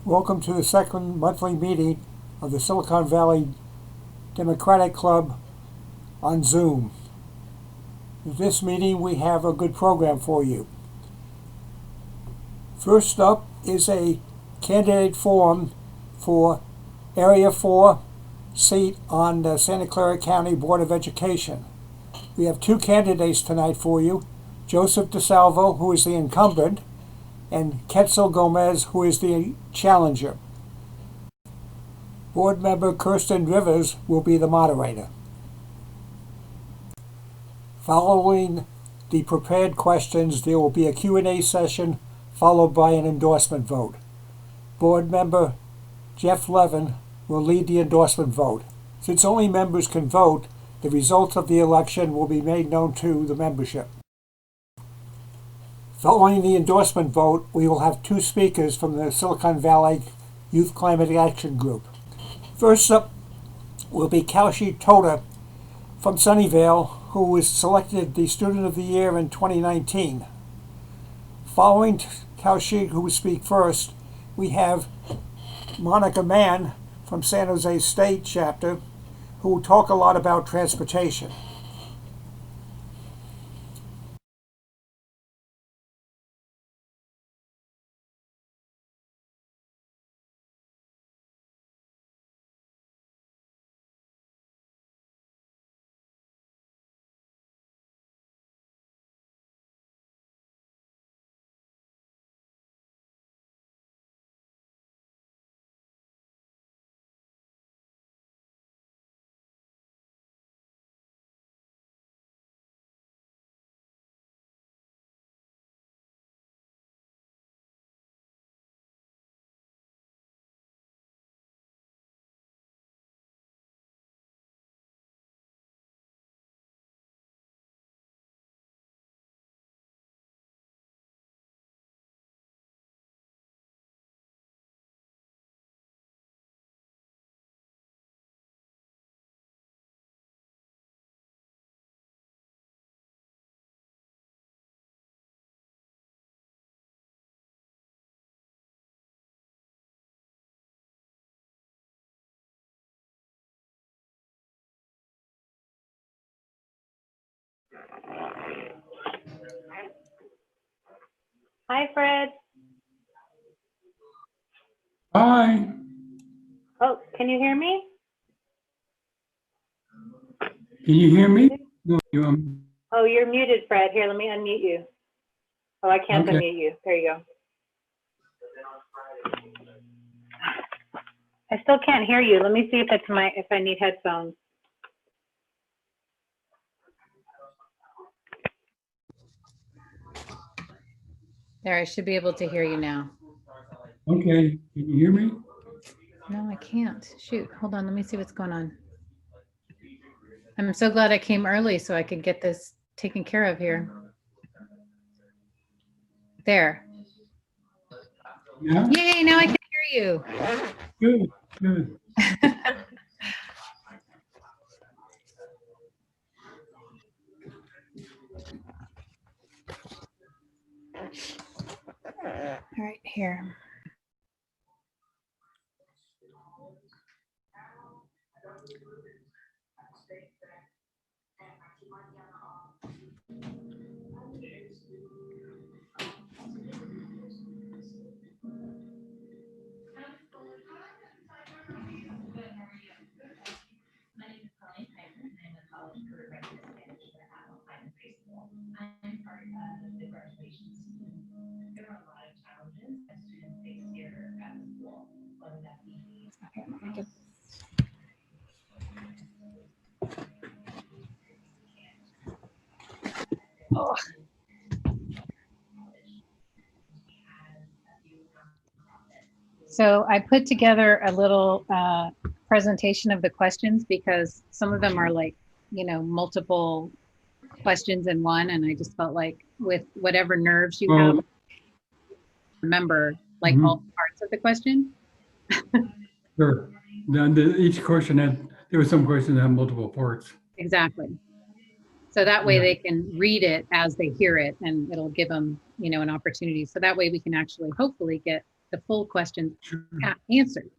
Welcome to the second monthly meeting of the Silicon Valley Democratic Club on Zoom. In this meeting, we have a good program for you. First up is a candidate forum for Area 4 seat on the Santa Clara County Board of Education. We have two candidates tonight for you, Joseph Di Salvo, who is the incumbent, and Ketsal Gomez, who is the challenger. Board member Kirsten Rivers will be the moderator. Following the prepared questions, there will be a Q&A session followed by an endorsement vote. Board member Jeff Levin will lead the endorsement vote. Since only members can vote, the results of the election will be made known to the membership. Following the endorsement vote, we will have two speakers from the Silicon Valley Youth Climate Action Group. First up will be Kaushik Tota from Sunnyvale, who was selected the Student of the Year in 2019. Following Kaushik, who will speak first, we have Monica Mann from San Jose State Chapter, who will talk a lot about transportation. Hi, Fred. Hi. Oh, can you hear me? Can you hear me? No, Oh, you're muted, Fred. Here, let me unmute you. Oh, I can't Okay. unmute you. There you go. I still can't hear you. Let me see if I need headphones. There, I should be able to hear you now. Okay. Can you hear me? No, I can't. Shoot, hold on. Let me see what's going on. I'm so glad I came early so I could get this taken care of here. There. Yeah. Yay, now I can hear you. Good. Good. All right, here. Okay, let me get oh. So I put together a little presentation of the questions because some of them are like, multiple questions in one. And I just felt like with whatever nerves you have, remember like all parts of the question. Sure. Then each question there were some questions that had multiple parts. Exactly. So that way they can read it as they hear it and it'll give them, an opportunity. So that way we can actually hopefully get the full questions Sure. answered.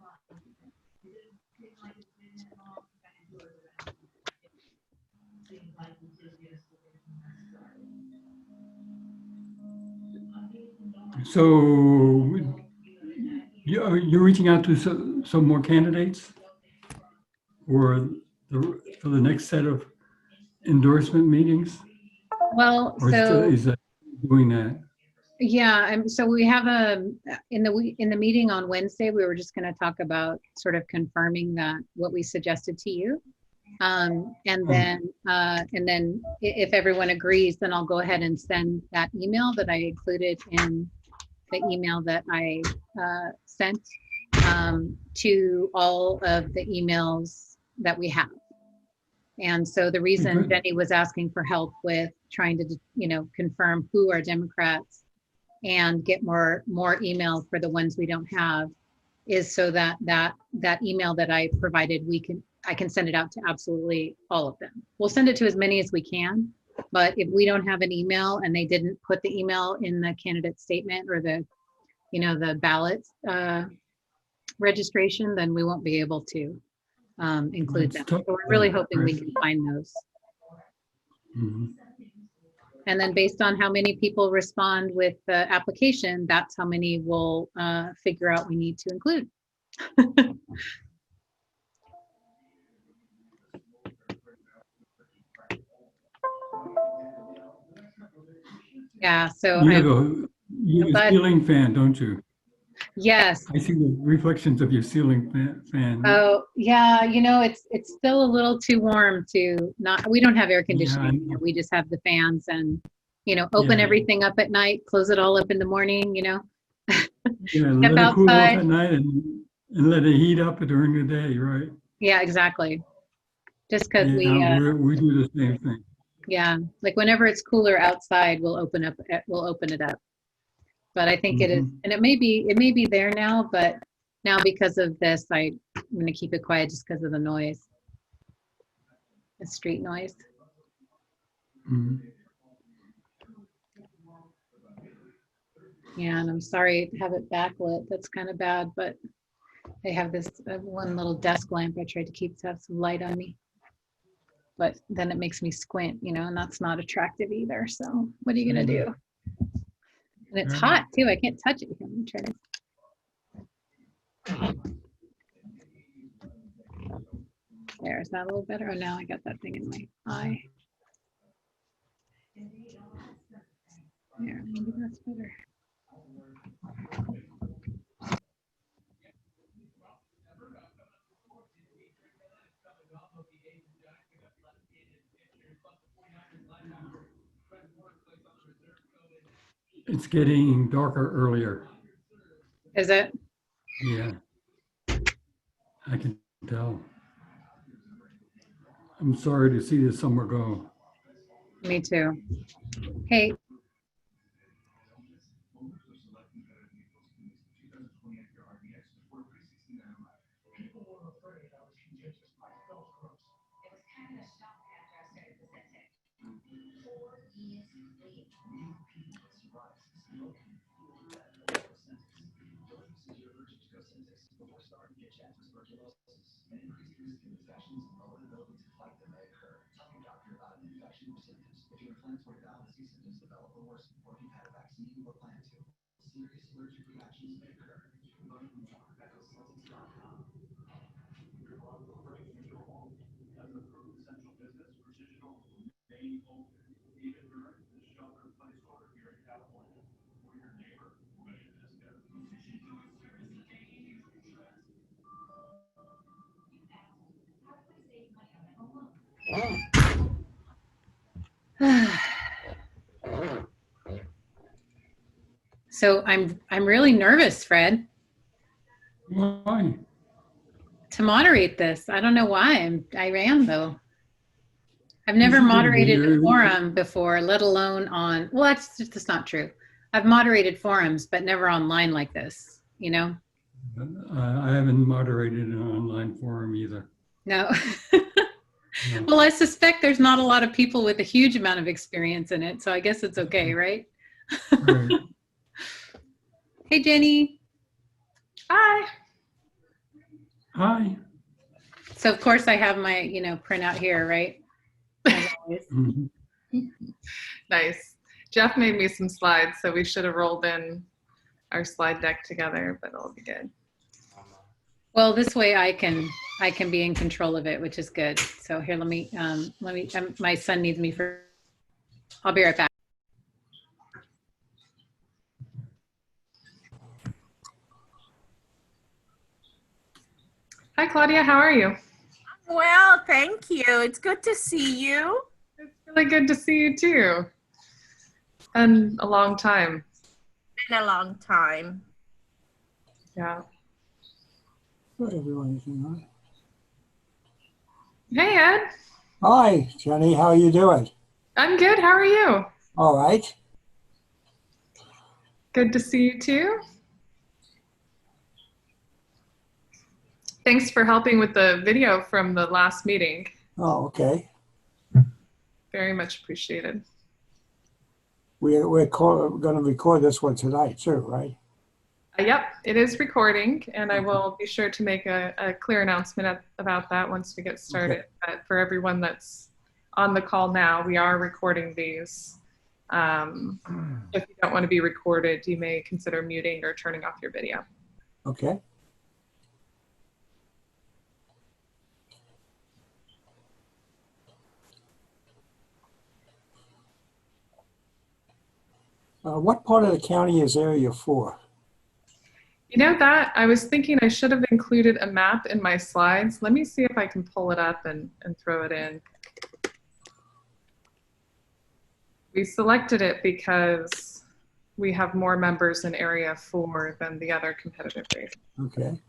So you're reaching out to some more candidates for the next set of endorsement meetings? Well, Or so is that doing that? yeah, so we have in the meeting on Wednesday, we were just going to talk about sort of confirming that what we suggested to you. And then if everyone agrees, then I'll go ahead and send that email that I included in the email that I sent to all of the emails that we have. And so the reason Jenny was asking for help with trying to, confirm who are Democrats and get more email for the ones we don't have is so that email that I provided, I can send it out to absolutely all of them. We'll send it to as many as we can, but if we don't have an email and they didn't put the email in the candidate statement or the ballot registration, then we won't be able to include them. So we're really hoping we can find those. Mm-hmm. And then based on how many people respond with the application, that's how many we'll figure out we need to include. Yeah, so you're a ceiling fan, don't you? Yes. I see the reflections of your ceiling fan. Oh, yeah, it's still a little too warm to we don't have air conditioning. Yeah, we just have the fans and, open everything up at night, close it all up in the morning, Yeah, Step let it cool off outside. at night and let it heat up during the day, right? Yeah, exactly. Just because we do the same thing. Yeah, like whenever it's cooler outside, we'll open it up. But I think it is, and it may be there now, but now because of this, I'm going to keep it quiet just because of the noise, the street noise. Mm-hmm. Yeah, and I'm sorry to have it backlit. That's kind of bad, but they have this one little desk lamp I tried to keep to have some light on me. But then it makes me squint, and that's not attractive either. So what are you going to do? And it's hot too. I can't touch it. I'm trying to. There, is that a little better? Oh, now I got that thing in my eye. There, maybe that's better. It's getting darker earlier. Is it? Yeah, I can tell. I'm sorry to see this summer go. Me too. Hey. So I'm really nervous, Fred. Why? To moderate this. I don't know why. I am though. I've never moderated a forum before, let alone on, well, that's not true. I've moderated forums, but never online like this, I haven't moderated an online forum either. No. Well, I suspect there's not a lot of people with a huge amount of experience in it, so I guess it's okay, right? Right. Hey, Jenny. Hi. So of course I have my, printout here, right? As always. Mhm. Nice. Jeff made me some slides, so we should have rolled in our slide deck together, but it'll be good. Well, this way I can be in control of it, which is good. So here, my son needs me for, I'll be right back. Hi, Claudia. How are you? Well, thank you. It's good to see you. It's really good to see you too. And a long time. Been a long time. Yeah. Good, everyone. On. Hey, Ed. Hi, Jenny. How are you doing? I'm good. How are you? All right. Good to see you too. Thanks for helping with the video from the last meeting. Oh, okay. Very much appreciated. We're going to record this one tonight too, right? Yep, it is recording, and I will be sure to make a clear announcement about that once we get started. Okay. But for everyone that's on the call now, we are recording these. If you don't want to be recorded, you may consider muting or turning off your video. Okay. What part of the county is Area 4? You know that, I was thinking I should have included a map in my slides. Let me see if I can pull it up and throw it in. We selected it because we have more members in Area 4 than the other competitive race. Okay.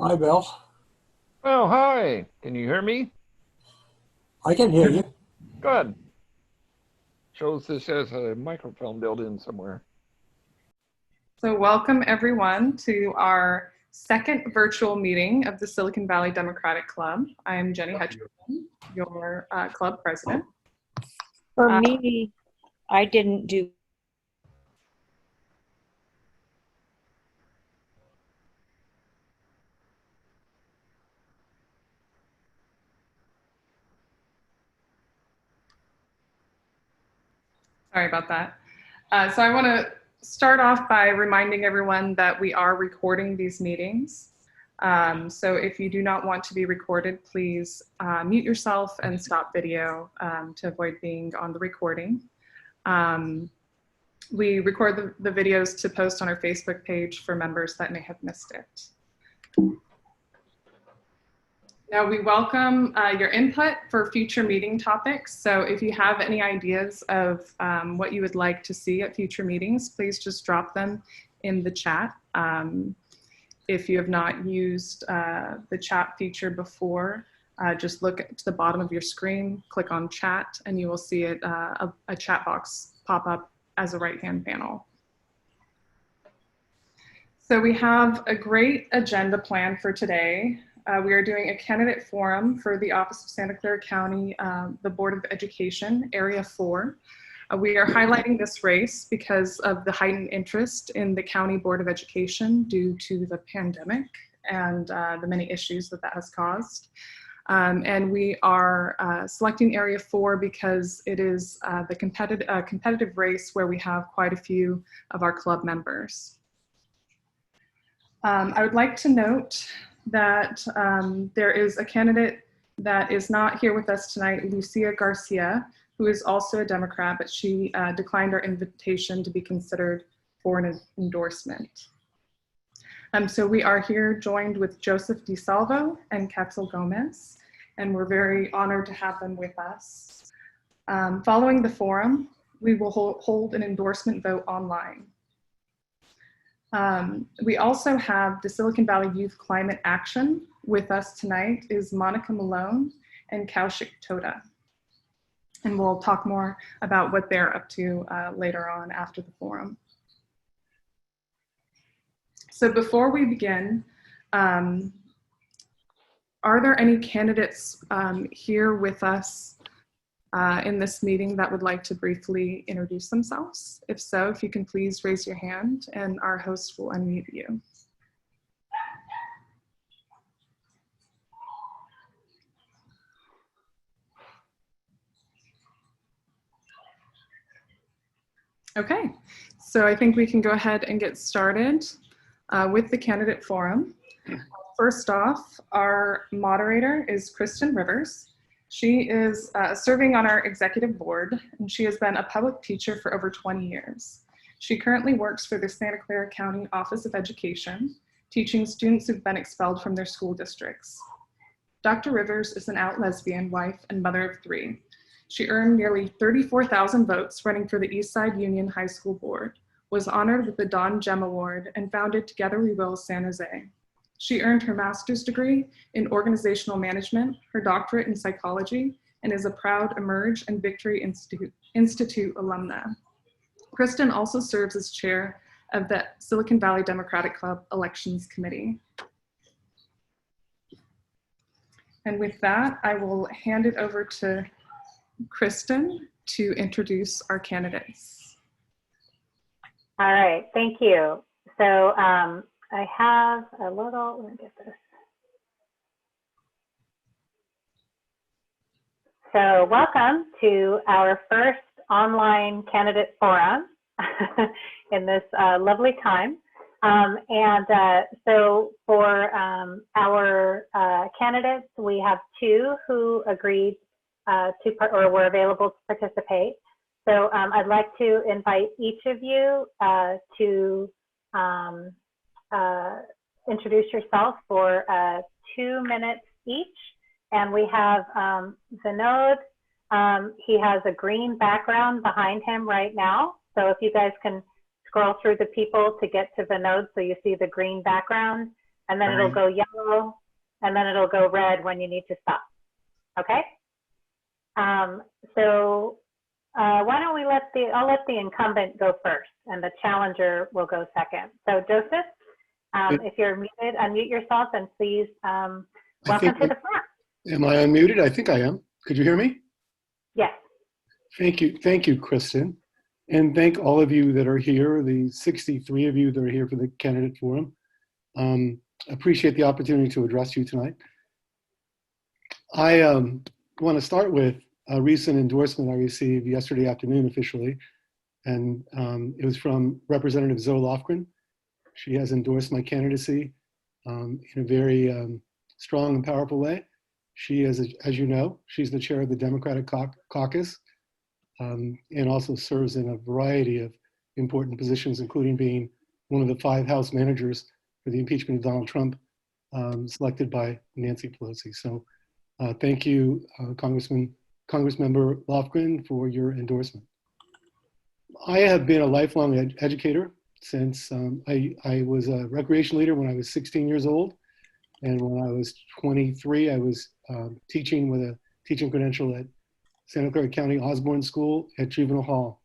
Hi, Bill. Oh, hi. Can you hear me? I can hear you. Good. Shows this has a microphone built in somewhere. So welcome everyone to our second virtual meeting of the Silicon Valley Democratic Club. I am Jenny Hutchinson, your club president. For me, I didn't do. Sorry about that. So I want to start off by reminding everyone that we are recording these meetings. So if you do not want to be recorded, please mute yourself and stop video to avoid being on the recording. We record the videos to post on our Facebook page for members that may have missed it. Now we welcome your input for future meeting topics. So if you have any ideas of what you would like to see at future meetings, please just drop them in the chat. If you have not used the chat feature before, just look to the bottom of your screen, click on chat, and you will see it, a chat box pop up as a right-hand panel. So we have a great agenda plan for today. We are doing a candidate forum for the Office of Santa Clara County, the Board of Education, Area 4. We are highlighting this race because of the heightened interest in the County Board of Education due to the pandemic and the many issues that has caused. And we are selecting Area 4 because it is the competitive race where we have quite a few of our club members. I would like to note that there is a candidate that is not here with us tonight, Lucia Garcia, who is also a Democrat, but she declined our invitation to be considered for an endorsement. So we are here joined with Joseph Di Salvo and Ketsal Gomez, and we're very honored to have them with us. Following the forum, we will hold an endorsement vote online. We also have the Silicon Valley Youth Climate Action. With us tonight is Monica Mallon and Kaushik Tota. And we'll talk more about what they're up to later on after the forum. So before we begin, Are there any candidates here with us in this meeting that would like to briefly introduce themselves? If so, if you can please raise your hand and our host will unmute you. Okay, so I think we can go ahead and get started with the candidate forum. First off, our moderator is Kristen Rivers. She is serving on our executive board, and she has been a public teacher for over 20 years. She currently works for the Santa Clara County Office of Education, teaching students who've been expelled from their school districts. Dr. Rivers is an out lesbian, wife, and mother of 3. She earned nearly 34,000 votes running for the Eastside Union High School Board, was honored with the Don Gem Award, and founded Together We Will San Jose. She earned her master's degree in organizational management, her doctorate in psychology, and is a proud Emerge and Victory Institute alumna. Kristen also serves as chair of the Silicon Valley Democratic Club Elections Committee. And with that, I will hand it over to Kristen to introduce our candidates. All right, thank you. So I have a little, let me get this. So welcome to our first online candidate forum in this lovely time. So for our candidates, we have 2 who agreed or were available to participate. So I'd like to invite each of you to introduce yourself for 2 minutes each. And we have Vinod. He has a green background behind him right now. So if you guys can scroll through the people to get to Vinod so you see the green background, and then it'll go yellow, and then it'll go red when you need to stop. Okay? So why don't we I'll let the incumbent go first, and the challenger will go second. So Joseph, if you're muted, unmute yourself, and please welcome to the front. Am I unmuted? I think I am. Could you hear me? Yes. Thank you, Kristen. And thank all of you that are here, the 63 of you that are here for the candidate forum. Appreciate the opportunity to address you tonight. I want to start with a recent endorsement I received yesterday afternoon officially, and it was from Representative Zoe Lofgren. She has endorsed my candidacy in a very strong and powerful way. She is, as you know, she's the chair of the Democratic Caucus and also serves in a variety of important positions, including being one of the 5 House managers for the impeachment of Donald Trump, selected by Nancy Pelosi. So thank you, Congressmember Lofgren, for your endorsement. I have been a lifelong educator since I was a recreation leader when I was 16 years old. And when I was 23, I was teaching with a teaching credential at Santa Clara County Osborne School at Juvenile Hall.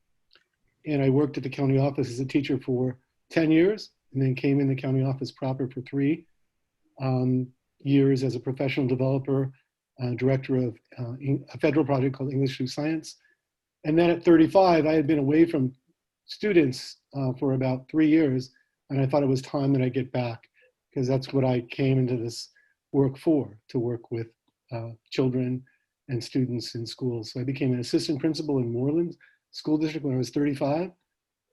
And I worked at the county office as a teacher for 10 years, and then came in the county office proper for 3 years as a professional developer, director of a federal project called English through Science. And then at 35, I had been away from students for about 3 years, and I thought it was time that I get back, because that's what I came into this work for, to work with children and students in schools. So I became an assistant principal in Moreland School District when I was 35.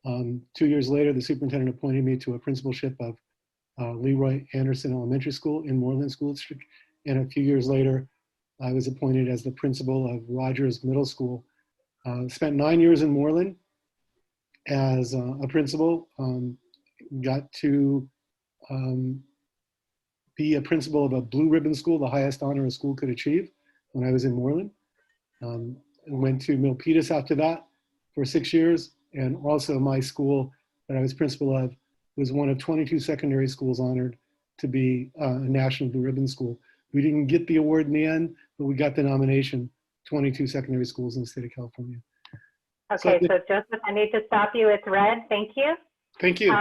2 years later, the superintendent appointed me to a principalship of Leroy Anderson Elementary School in Moreland School District. And a few years later, I was appointed as the principal of Rogers Middle School. Spent 9 years in Moreland as a principal. Got to be a principal of a blue ribbon school, the highest honor a school could achieve, when I was in Moreland. Went to Milpitas after that for 6 years. And also my school that I was principal of was one of 22 secondary schools honored to be a national blue ribbon school. We didn't get the award in the end, but we got the nomination, 22 secondary schools in the state of California. Okay, so Joseph, I need to stop you. It's red. Thank you. Thank you.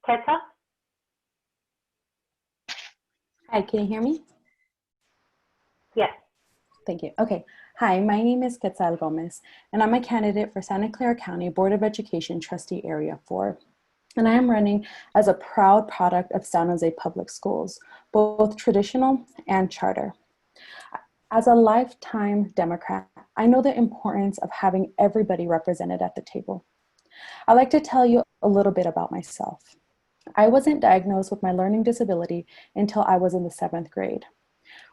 Ketsal? Hi, can you hear me? Yes. Thank you. Okay. Hi, my name is Ketsal Gomez, and I'm a candidate for Santa Clara County Board of Education Trustee Area 4. And I am running as a proud product of San Jose Public Schools, both traditional and charter. As a lifetime Democrat, I know the importance of having everybody represented at the table. I'd like to tell you a little bit about myself. I wasn't diagnosed with my learning disability until I was in the 7th grade,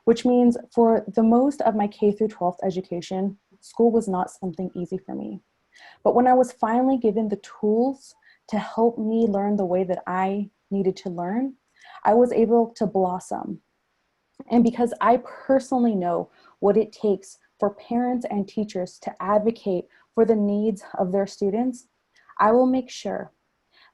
which means for the most of my K through 12th education, school was not something easy for me. But when I was finally given the tools to help me learn the way that I needed to learn, I was able to blossom. And because I personally know what it takes for parents and teachers to advocate for the needs of their students, I will make sure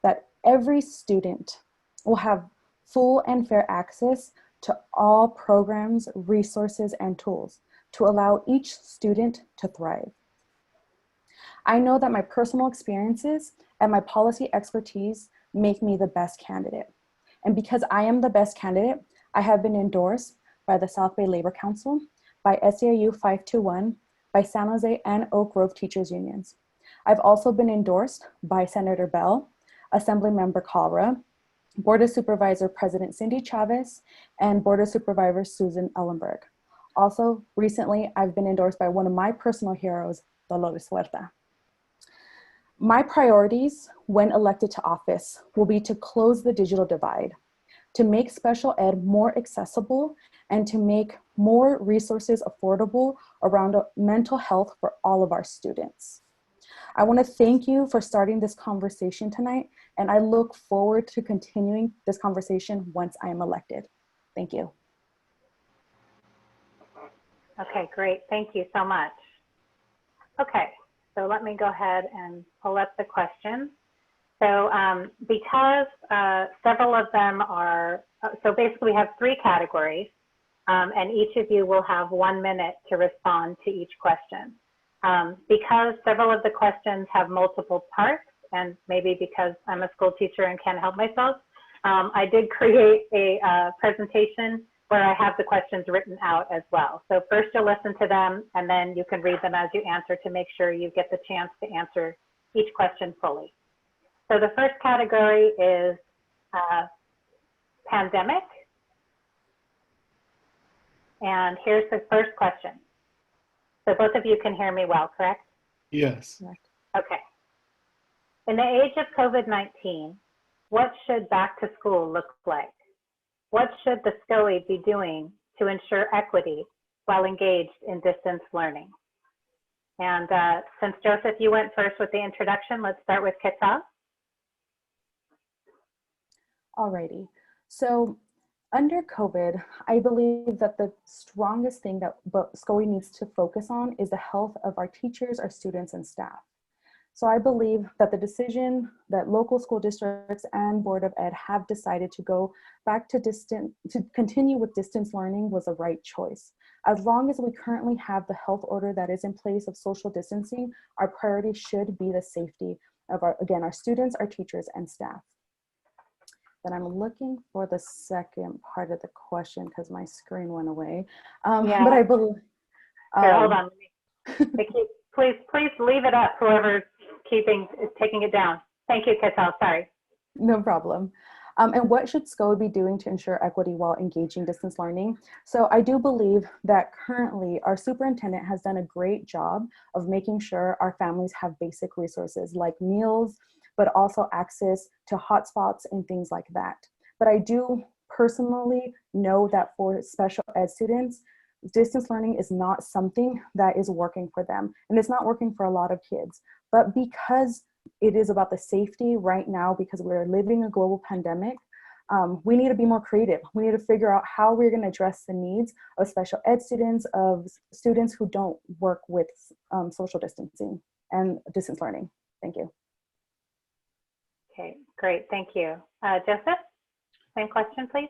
that every student will have full and fair access to all programs, resources, and tools to allow each student to thrive. I know that my personal experiences and my policy expertise make me the best candidate. And because I am the best candidate, I have been endorsed by the South Bay Labor Council, by SEIU 521, by San Jose and Oak Grove Teachers Unions. I've also been endorsed by Senator Bell, Assemblymember Calra, Board of Supervisor President Cindy Chavez, and Board of Supervisor Susan Ellenberg. Also, recently, I've been endorsed by one of my personal heroes, Dolores Huerta. My priorities when elected to office will be to close the digital divide, to make special ed more accessible, and to make more resources affordable around mental health for all of our students. I want to thank you for starting this conversation tonight, and I look forward to continuing this conversation once I am elected. Thank you. Okay, great. Thank you so much. Okay, so let me go ahead and pull up the questions. So because several of them are, so basically we have 3 categories, and each of you will have 1 minute to respond to each question. Because several of the questions have multiple parts, and maybe because I'm a school teacher and can't help myself, I did create a presentation where I have the questions written out as well. So first you'll listen to them, and then you can read them as you answer to make sure you get the chance to answer each question fully. So the first category is pandemic. And here's the first question. So both of you can hear me well, correct? Yes. Okay. In the age of COVID-19, what should back to school look like? What should the SCOE be doing to ensure equity while engaged in distance learning? And since Joseph, you went first with the introduction, let's start with Ketsal. Alrighty. So under COVID, I believe that the strongest thing that SCOE needs to focus on is the health of our teachers, our students, and staff. So I believe that the decision that local school districts and Board of Ed have decided to go back to continue with distance learning was the right choice. As long as we currently have the health order that is in place of social distancing, our priority should be the safety of our students, our teachers, and staff. Then I'm looking for the second part of the question because my screen went away. Yeah. But I believe. Here, hold on. Please leave it up, whoever's taking it down. Thank you, Ketsal, sorry. No problem. And what should SCOE be doing to ensure equity while engaging distance learning? So I do believe that currently our superintendent has done a great job of making sure our families have basic resources like meals, but also access to hotspots and things like that. But I do personally know that for special ed students, distance learning is not something that is working for them. And it's not working for a lot of kids. But because it is about the safety right now, because we're living a global pandemic, we need to be more creative. We need to figure out how we're going to address the needs of special ed students, of students who don't work with social distancing and distance learning. Thank you. Okay, great, thank you. Joseph, same question, please.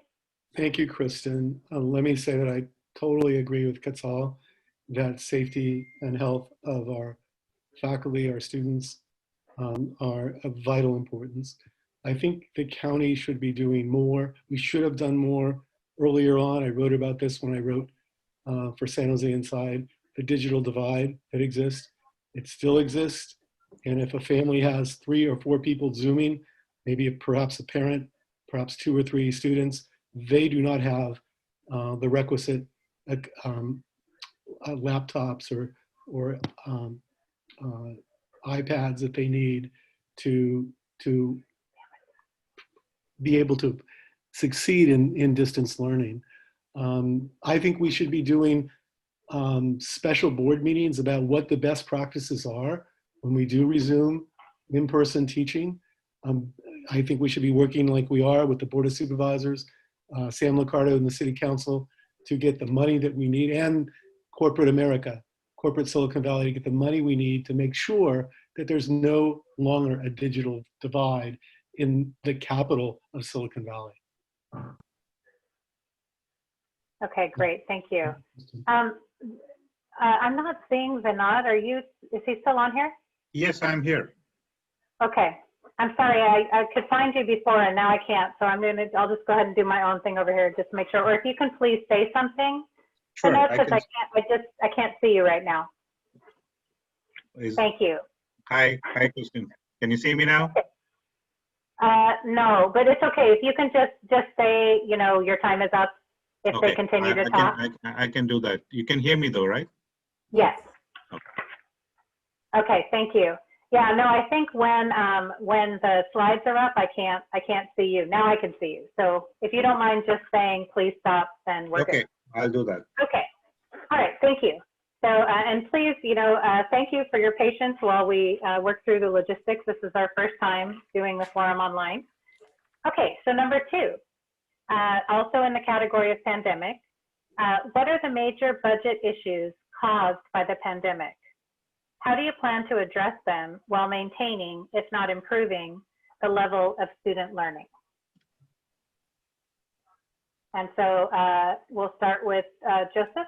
Thank you, Kristen. Let me say that I totally agree with Ketsal that safety and health of our faculty, our students, are of vital importance. I think the county should be doing more. We should have done more earlier on. I wrote about this when I wrote for San Jose Inside, the digital divide that exists. It still exists. And if a family has 3 or 4 people Zooming, maybe perhaps a parent, perhaps 2 or 3 students, they do not have the requisite laptops or iPads that they need to be able to succeed in distance learning. I think we should be doing special board meetings about what the best practices are when we do resume in-person teaching. I think we should be working like we are with the Board of Supervisors, Sam Liccardo and the City Council to get the money that we need, and corporate America, corporate Silicon Valley, to get the money we need to make sure that there's no longer a digital divide in the capital of Silicon Valley. Okay, great, thank you. I'm not seeing Vinod. Is he still on here? Yes, I'm here. Okay, I'm sorry, I could find you before and now I can't, so I'll just go ahead and do my own thing over here just to make sure, or if you can please say something. Sure, Because I can't see you right now. Thank you. Hi, Kristen. Can you see me now? No, but it's okay. If you can just say, your time is up if they continue to talk. I can do that. You can hear me though, right? Yes. Okay, thank you. Yeah, no, I think when the slides are up, I can't see you. Now I can see you. So if you don't mind just saying, please stop, then we're good. Okay, I'll do that. Okay. All right, thank you. So, and please, thank you for your patience while we work through the logistics. This is our first time doing the forum online. Okay, so number 2, also in the category of pandemic, what are the major budget issues caused by the pandemic? How do you plan to address them while maintaining, if not improving, the level of student learning? And so we'll start with Joseph.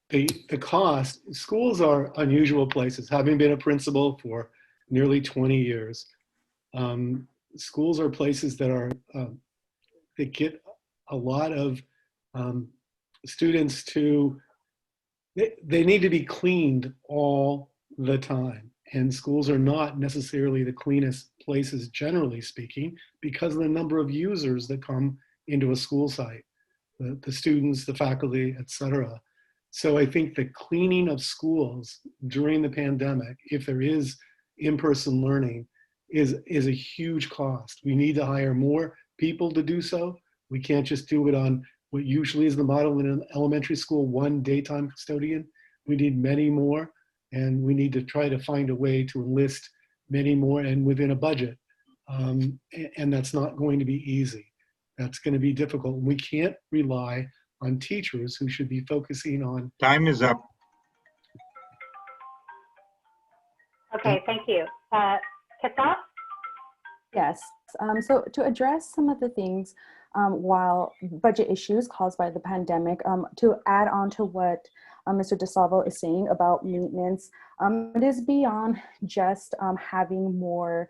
The cost, schools are unusual places. Having been a principal for nearly 20 years, schools are places that are, that get a lot of students to, they need to be cleaned all the time. And schools are not necessarily the cleanest places, generally speaking, because of the number of users that come into a school site, the students, the faculty, etc. So I think the cleaning of schools during the pandemic, if there is in-person learning, is a huge cost. We need to hire more people to do so. We can't just do it on what usually is the model in an elementary school, 1 daytime custodian. We need many more, and we need to try to find a way to enlist many more and within a budget. And that's not going to be easy. That's going to be difficult. We can't rely on teachers who should be focusing on. Time is up. Okay, thank you. Ketsal? Yes, so to address some of the things while budget issues caused by the pandemic, to add on to what Mr. Di Salvo is saying about maintenance, it is beyond just having more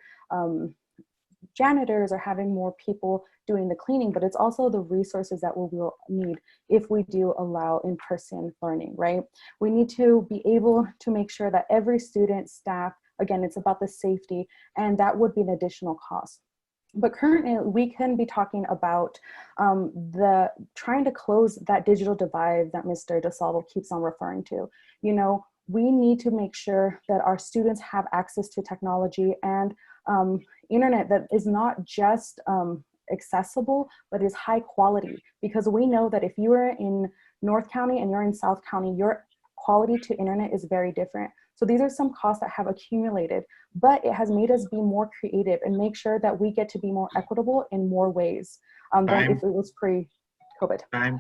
janitors or having more people doing the cleaning, but it's also the resources that we will need if we do allow in-person learning, right? We need to be able to make sure that every student, staff, again, it's about the safety, and that would be an additional cost. But currently, we can be talking about trying to close that digital divide that Mr. Di Salvo keeps on referring to. We need to make sure that our students have access to technology and internet that is not just accessible, but is high quality. Because we know that if you are in North County and you're in South County, your quality to internet is very different. So these are some costs that have accumulated, but it has made us be more creative and make sure that we get to be more equitable in more ways than if it was pre-COVID. Time.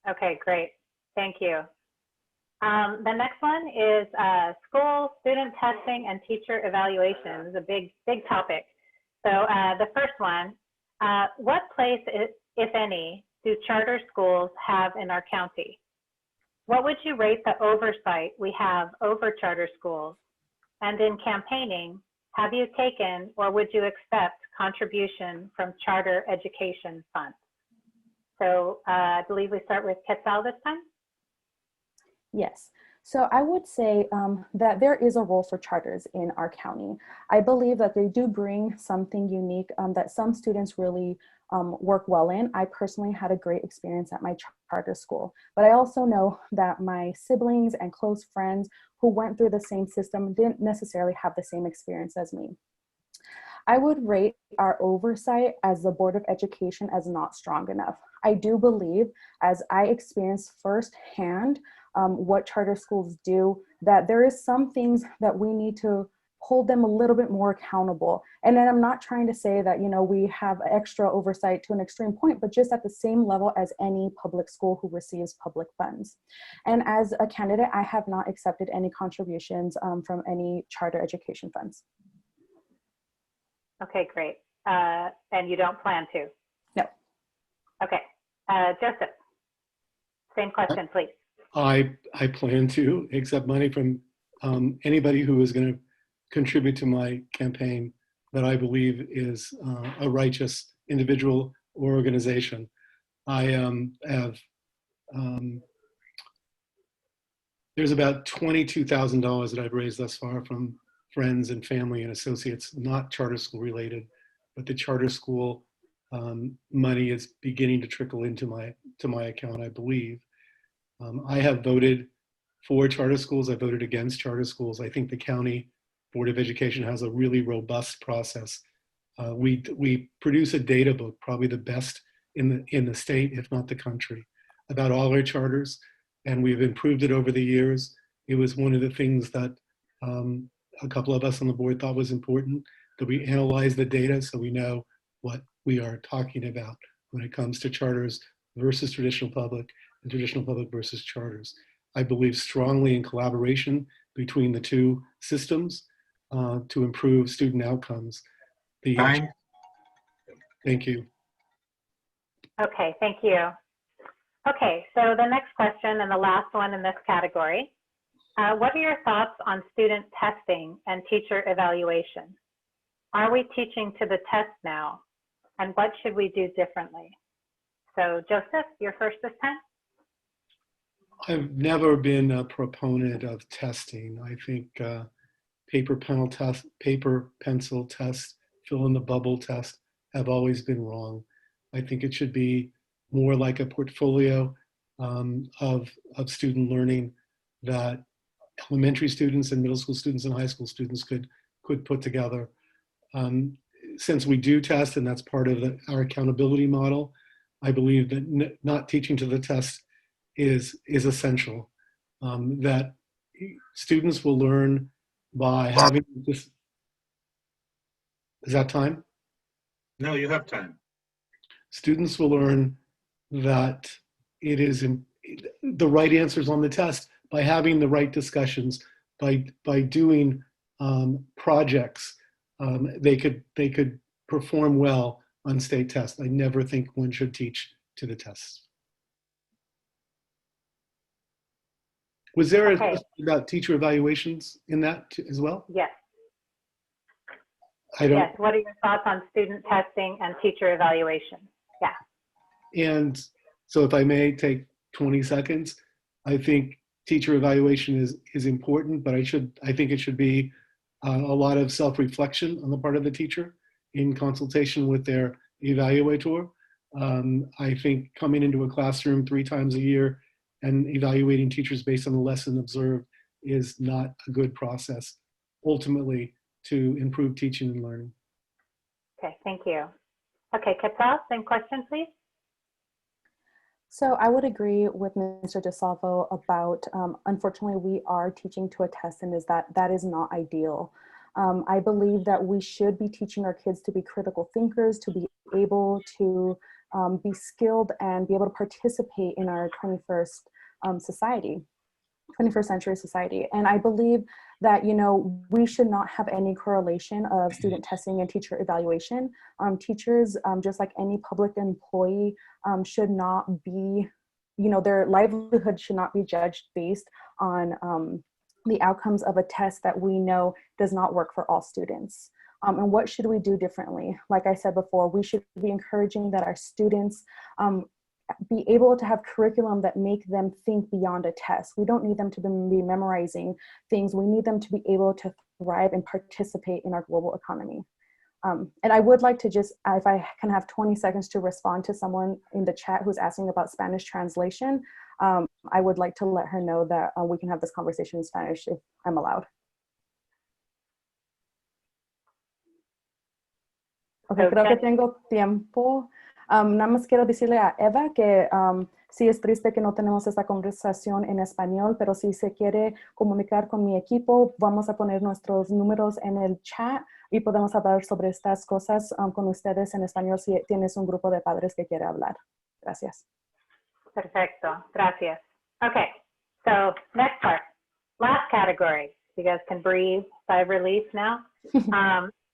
Okay, great. Thank you. The next one is school student testing and teacher evaluation. This is a big topic. So the first one, what place, if any, do charter schools have in our county? What would you rate the oversight we have over charter schools? And in campaigning, have you taken or would you expect contribution from charter education funds. So I believe we start with Ketsal this time. Yes. So I would say that there is a role for charters in our county. I believe that they do bring something unique that some students really work well in. I personally had a great experience at my charter school, but I also know that my siblings and close friends who went through the same system didn't necessarily have the same experience as me. I would rate our oversight as the Board of Education as not strong enough. I do believe, as I experienced firsthand what charter schools do, that there is some things that we need to hold them a little bit more accountable. And then I'm not trying to say that, you know, we have extra oversight to an extreme point, but just at the same level as any public school who receives public funds. And as a candidate, I have not accepted any contributions from any charter education funds. Okay, great. And you don't plan to? No. Okay. Joseph, same question, please. I plan to accept money from anybody who is going to contribute to my campaign that I believe is a righteous individual or organization. I have, there's about $22,000 that I've raised thus far from friends and family and associates, not charter school related, but the charter school money is beginning to trickle into my account, I believe. I have voted for charter schools. I voted against charter schools. I think the county Board of Education has a really robust process. We produce a data book, probably the best in the state, if not the country, about all our charters, and we've improved it over the years. It was one of the things that a couple of us on the board thought was important, that we analyze the data so we know what we are talking about when it comes to charters versus traditional public and traditional public versus charters. I believe strongly in collaboration between the two systems to improve student outcomes. Time. Thank you. Okay, thank you. Okay, so the next question and the last one in this category. What are your thoughts on student testing and teacher evaluation? Are we teaching to the test now? And what should we do differently? So Joseph, you're first this time. I've never been a proponent of testing. I think paper pencil test, fill in the bubble test have always been wrong. I think it should be more like a portfolio of student learning that elementary students and middle school students and high school students could put together. Since we do test, and that's part of our accountability model, I believe that not teaching to the test is essential. That students will learn by having this. Is that time? No, you have time. Students will learn that it is the right answers on the test by having the right discussions, by doing projects. They could perform well on state tests. I never think one should teach to the tests. Was there a question about teacher evaluations in that as well? Yes. Yes. What are your thoughts on student testing and teacher evaluation? Yeah. And so if I may take 20 seconds, I think teacher evaluation is important, but I think it should be a lot of self-reflection on the part of the teacher in consultation with their evaluator. I think coming into a classroom 3 times a year and evaluating teachers based on the lesson observed is not a good process, ultimately, to improve teaching and learning. Okay, thank you. Okay, Ketsal, same question, please. So I would agree with Mr. Di Salvo about, unfortunately, we are teaching to a test, and that is not ideal. I believe that we should be teaching our kids to be critical thinkers, to be able to be skilled and be able to participate in our 21st century society. And I believe that, you know, we should not have any correlation of student testing and teacher evaluation. Teachers, just like any public employee, should not be, you know, their livelihood should not be judged based on the outcomes of a test that we know does not work for all students. and what should we do differently? Like I said before, we should be encouraging that our students be able to have curriculum that make them think beyond a test. We don't need them to be memorizing things. We need them to be able to thrive and participate in our global economy. And I would like to just, if I can have 20 seconds to respond to someone in the chat who's asking about Spanish translation, I would like to let her know that we can have this conversation in Spanish if I'm allowed. Okay, creo que tengo tiempo. Nada más quiero decirle a Eva que sí es triste que no tenemos esta conversación en español, pero si se quiere comunicar con mi equipo, vamos a poner nuestros números en el chat y podemos hablar sobre estas cosas con ustedes en español si tienes un grupo de padres que quiere hablar. Gracias. Perfecto. Gracias. Okay. So next part, last category. You guys can breathe, sigh of relief now.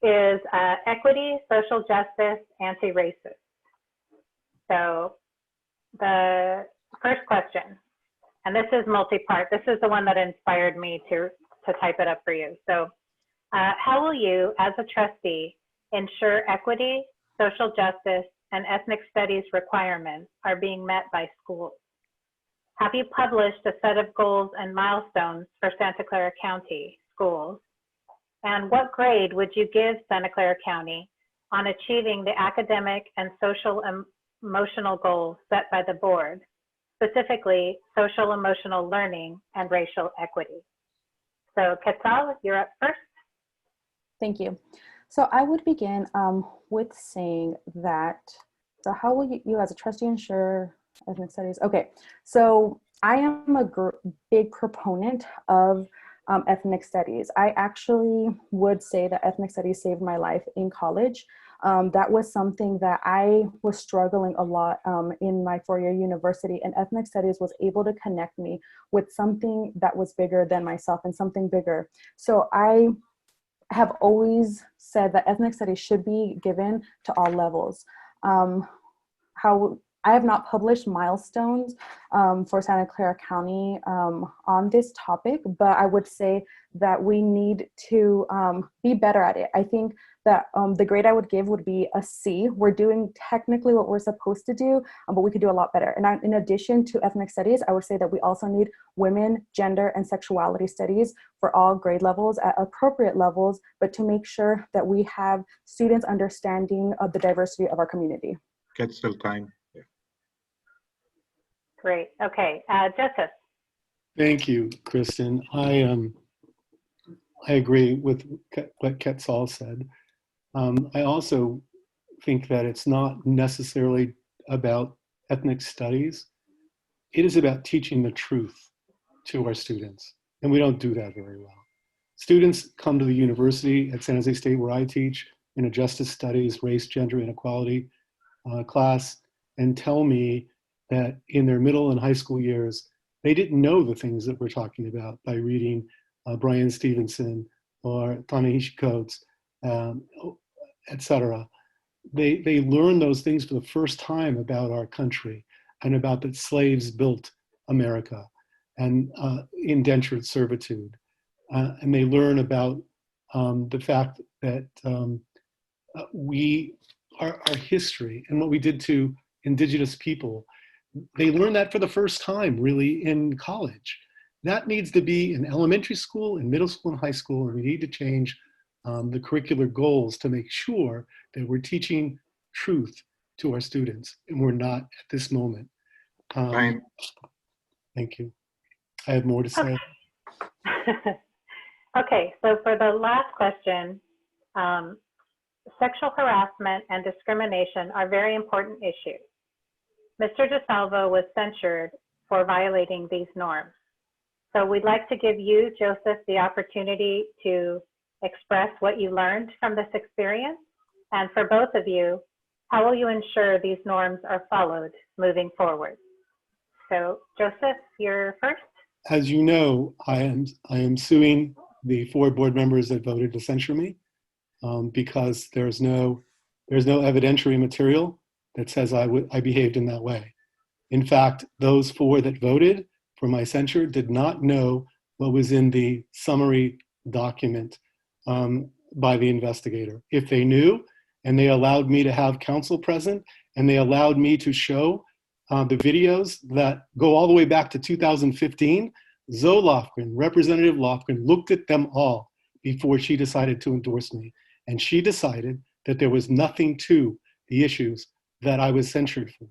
Is equity, social justice, anti-racist. So the first question, and this is multi-part. This is the one that inspired me to type it up for you. So how will you, as a trustee, ensure equity, social justice, and ethnic studies requirements are being met by schools? Have you published a set of goals and milestones for Santa Clara County schools? And what grade would you give Santa Clara County on achieving the academic and social emotional goals set by the board, specifically social emotional learning and racial equity? So Ketsal, you're up first. Thank you. So I would begin with saying that, so how will you as a trustee ensure ethnic studies? Okay, so I am a big proponent of ethnic studies. I actually would say that ethnic studies saved my life in college. That was something that I was struggling a lot in my four-year university, and ethnic studies was able to connect me with something that was bigger than myself and something bigger. So I have always said that ethnic studies should be given to all levels. I have not published milestones for Santa Clara County on this topic, but I would say that we need to be better at it. I think that the grade I would give would be a C. We're doing technically what we're supposed to do, but we could do a lot better. And in addition to ethnic studies, I would say that we also need women, gender, and sexuality studies for all grade levels at appropriate levels, but to make sure that we have students understanding of the diversity of our community. Ketsal time. Great. Okay. Joseph. Thank you, Kristen. I agree with what Ketsal said. I also think that it's not necessarily about ethnic studies. It is about teaching the truth to our students, and we don't do that very well. Students come to the university at San Jose State, where I teach, in a justice studies, race, gender, inequality class, and tell me that in their middle and high school years, they didn't know the things that we're talking about by reading Brian Stevenson or Ta-Nehisi Coates, etc. They learn those things for the first time about our country and about that slaves built America and indentured servitude. And they learn about the fact that our history and what we did to indigenous people. They learn that for the first time, really, in college. That needs to be in elementary school, in middle school, and high school, and we need to change the curricular goals to make sure that we're teaching truth to our students, and we're not at this moment. Thank you. I have more to say. Okay, so for the last question, sexual harassment and discrimination are very important issues. Mr. Di Salvo was censured for violating these norms. So we'd like to give you, Joseph, the opportunity to express what you learned from this experience. And for both of you, how will you ensure these norms are followed moving forward? So Joseph, you're first. As you know, I am suing the 4 board members that voted to censure me because there's no evidentiary material that says I behaved in that way. In fact, those 4 that voted for my censure did not know what was in the summary document by the investigator. If they knew, and they allowed me to have counsel present, and they allowed me to show the videos that go all the way back to 2015, Zoe Lofgren, Representative Lofgren, looked at them all before she decided to endorse me. And she decided that there was nothing to the issues that I was censured for.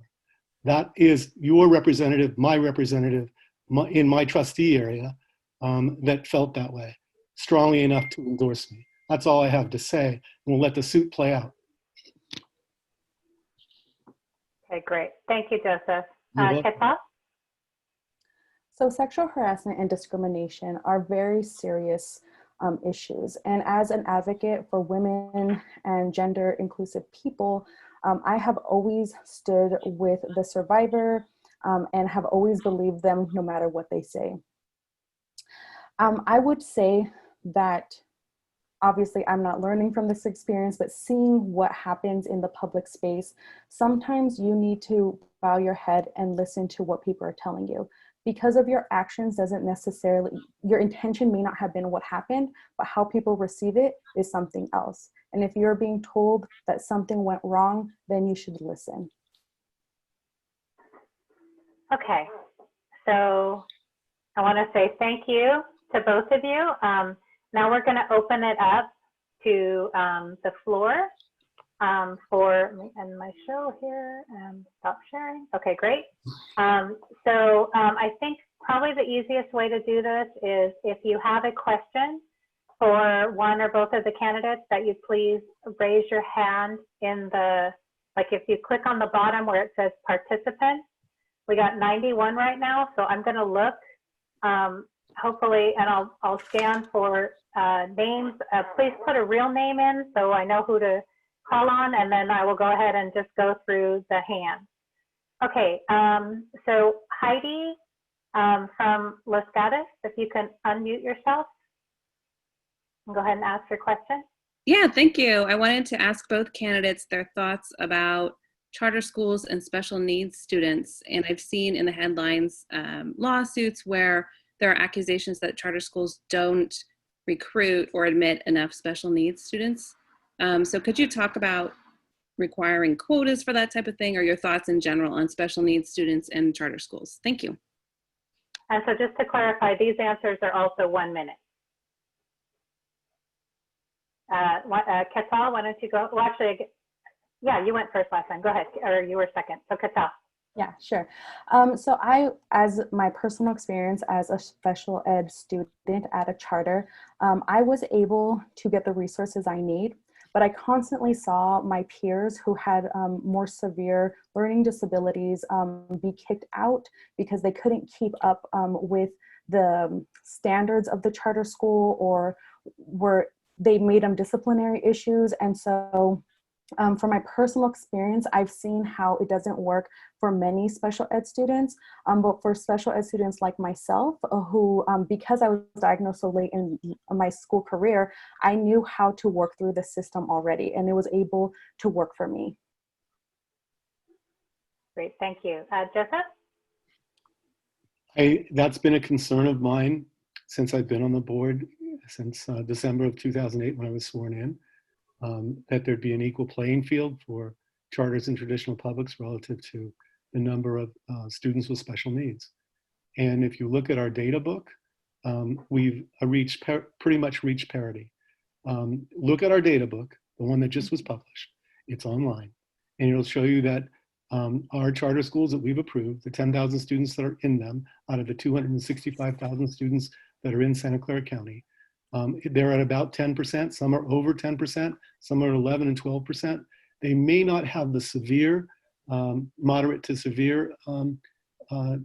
That is your representative, my representative, in my trustee area that felt that way, strongly enough to endorse me. That's all I have to say. And we'll let the suit play out. Okay, great. Thank you, Joseph. You're welcome. Ketsal? So sexual harassment and discrimination are very serious issues. And as an advocate for women and gender inclusive people, I have always stood with the survivor and have always believed them no matter what they say. I would say that obviously I'm not learning from this experience, but seeing what happens in the public space, sometimes you need to bow your head and listen to what people are telling you. Because of your actions doesn't necessarily, your intention may not have been what happened, but how people receive it is something else. And if you're being told that something went wrong, then you should listen. Okay, so I want to say thank you to both of you. Now we're going to open it up to the floor for, let me end my show here and stop sharing. Okay, great. So I think probably the easiest way to do this is if you have a question for one or both of the candidates, that you please raise your hand in the, like if you click on the bottom where it says participants, we got 91 right now. So I'm going to look, hopefully, and I'll scan for names. Please put a real name in so I know who to call on, and then I will go ahead and just go through the hands. Okay, so Heidi from Los Gatos, if you can unmute yourself and go ahead and ask your question. Yeah, thank you. I wanted to ask both candidates their thoughts about charter schools and special needs students. And I've seen in the headlines lawsuits where there are accusations that charter schools don't recruit or admit enough special needs students. So could you talk about requiring quotas for that type of thing, or your thoughts in general on special needs students and charter schools? Thank you. And so just to clarify, these answers are also 1 minute. Ketsal, why don't you go? Well, actually, yeah, you went first last time. Go ahead, or you were second. So Ketsal. Yeah, sure. So as my personal experience as a special ed student at a charter, I was able to get the resources I need, but I constantly saw my peers who had more severe learning disabilities be kicked out because they couldn't keep up with the standards of the charter school, or they made them disciplinary issues. And so from my personal experience, I've seen how it doesn't work for many special ed students, but for special ed students like myself, who, because I was diagnosed so late in my school career, I knew how to work through the system already, and it was able to work for me. Great, thank you. Joseph? That's been a concern of mine since I've been on the board, since December of 2008 when I was sworn in. That there'd be an equal playing field for charters and traditional publics relative to the number of students with special needs. And if you look at our data book, we've pretty much reached parity. Look at our data book, the one that just was published. It's online. And it'll show you that our charter schools that we've approved, the 10,000 students that are in them, out of the 265,000 students that are in Santa Clara County, they're at about 10%, some are over 10%, some are 11 and 12%. They may not have the severe, moderate to severe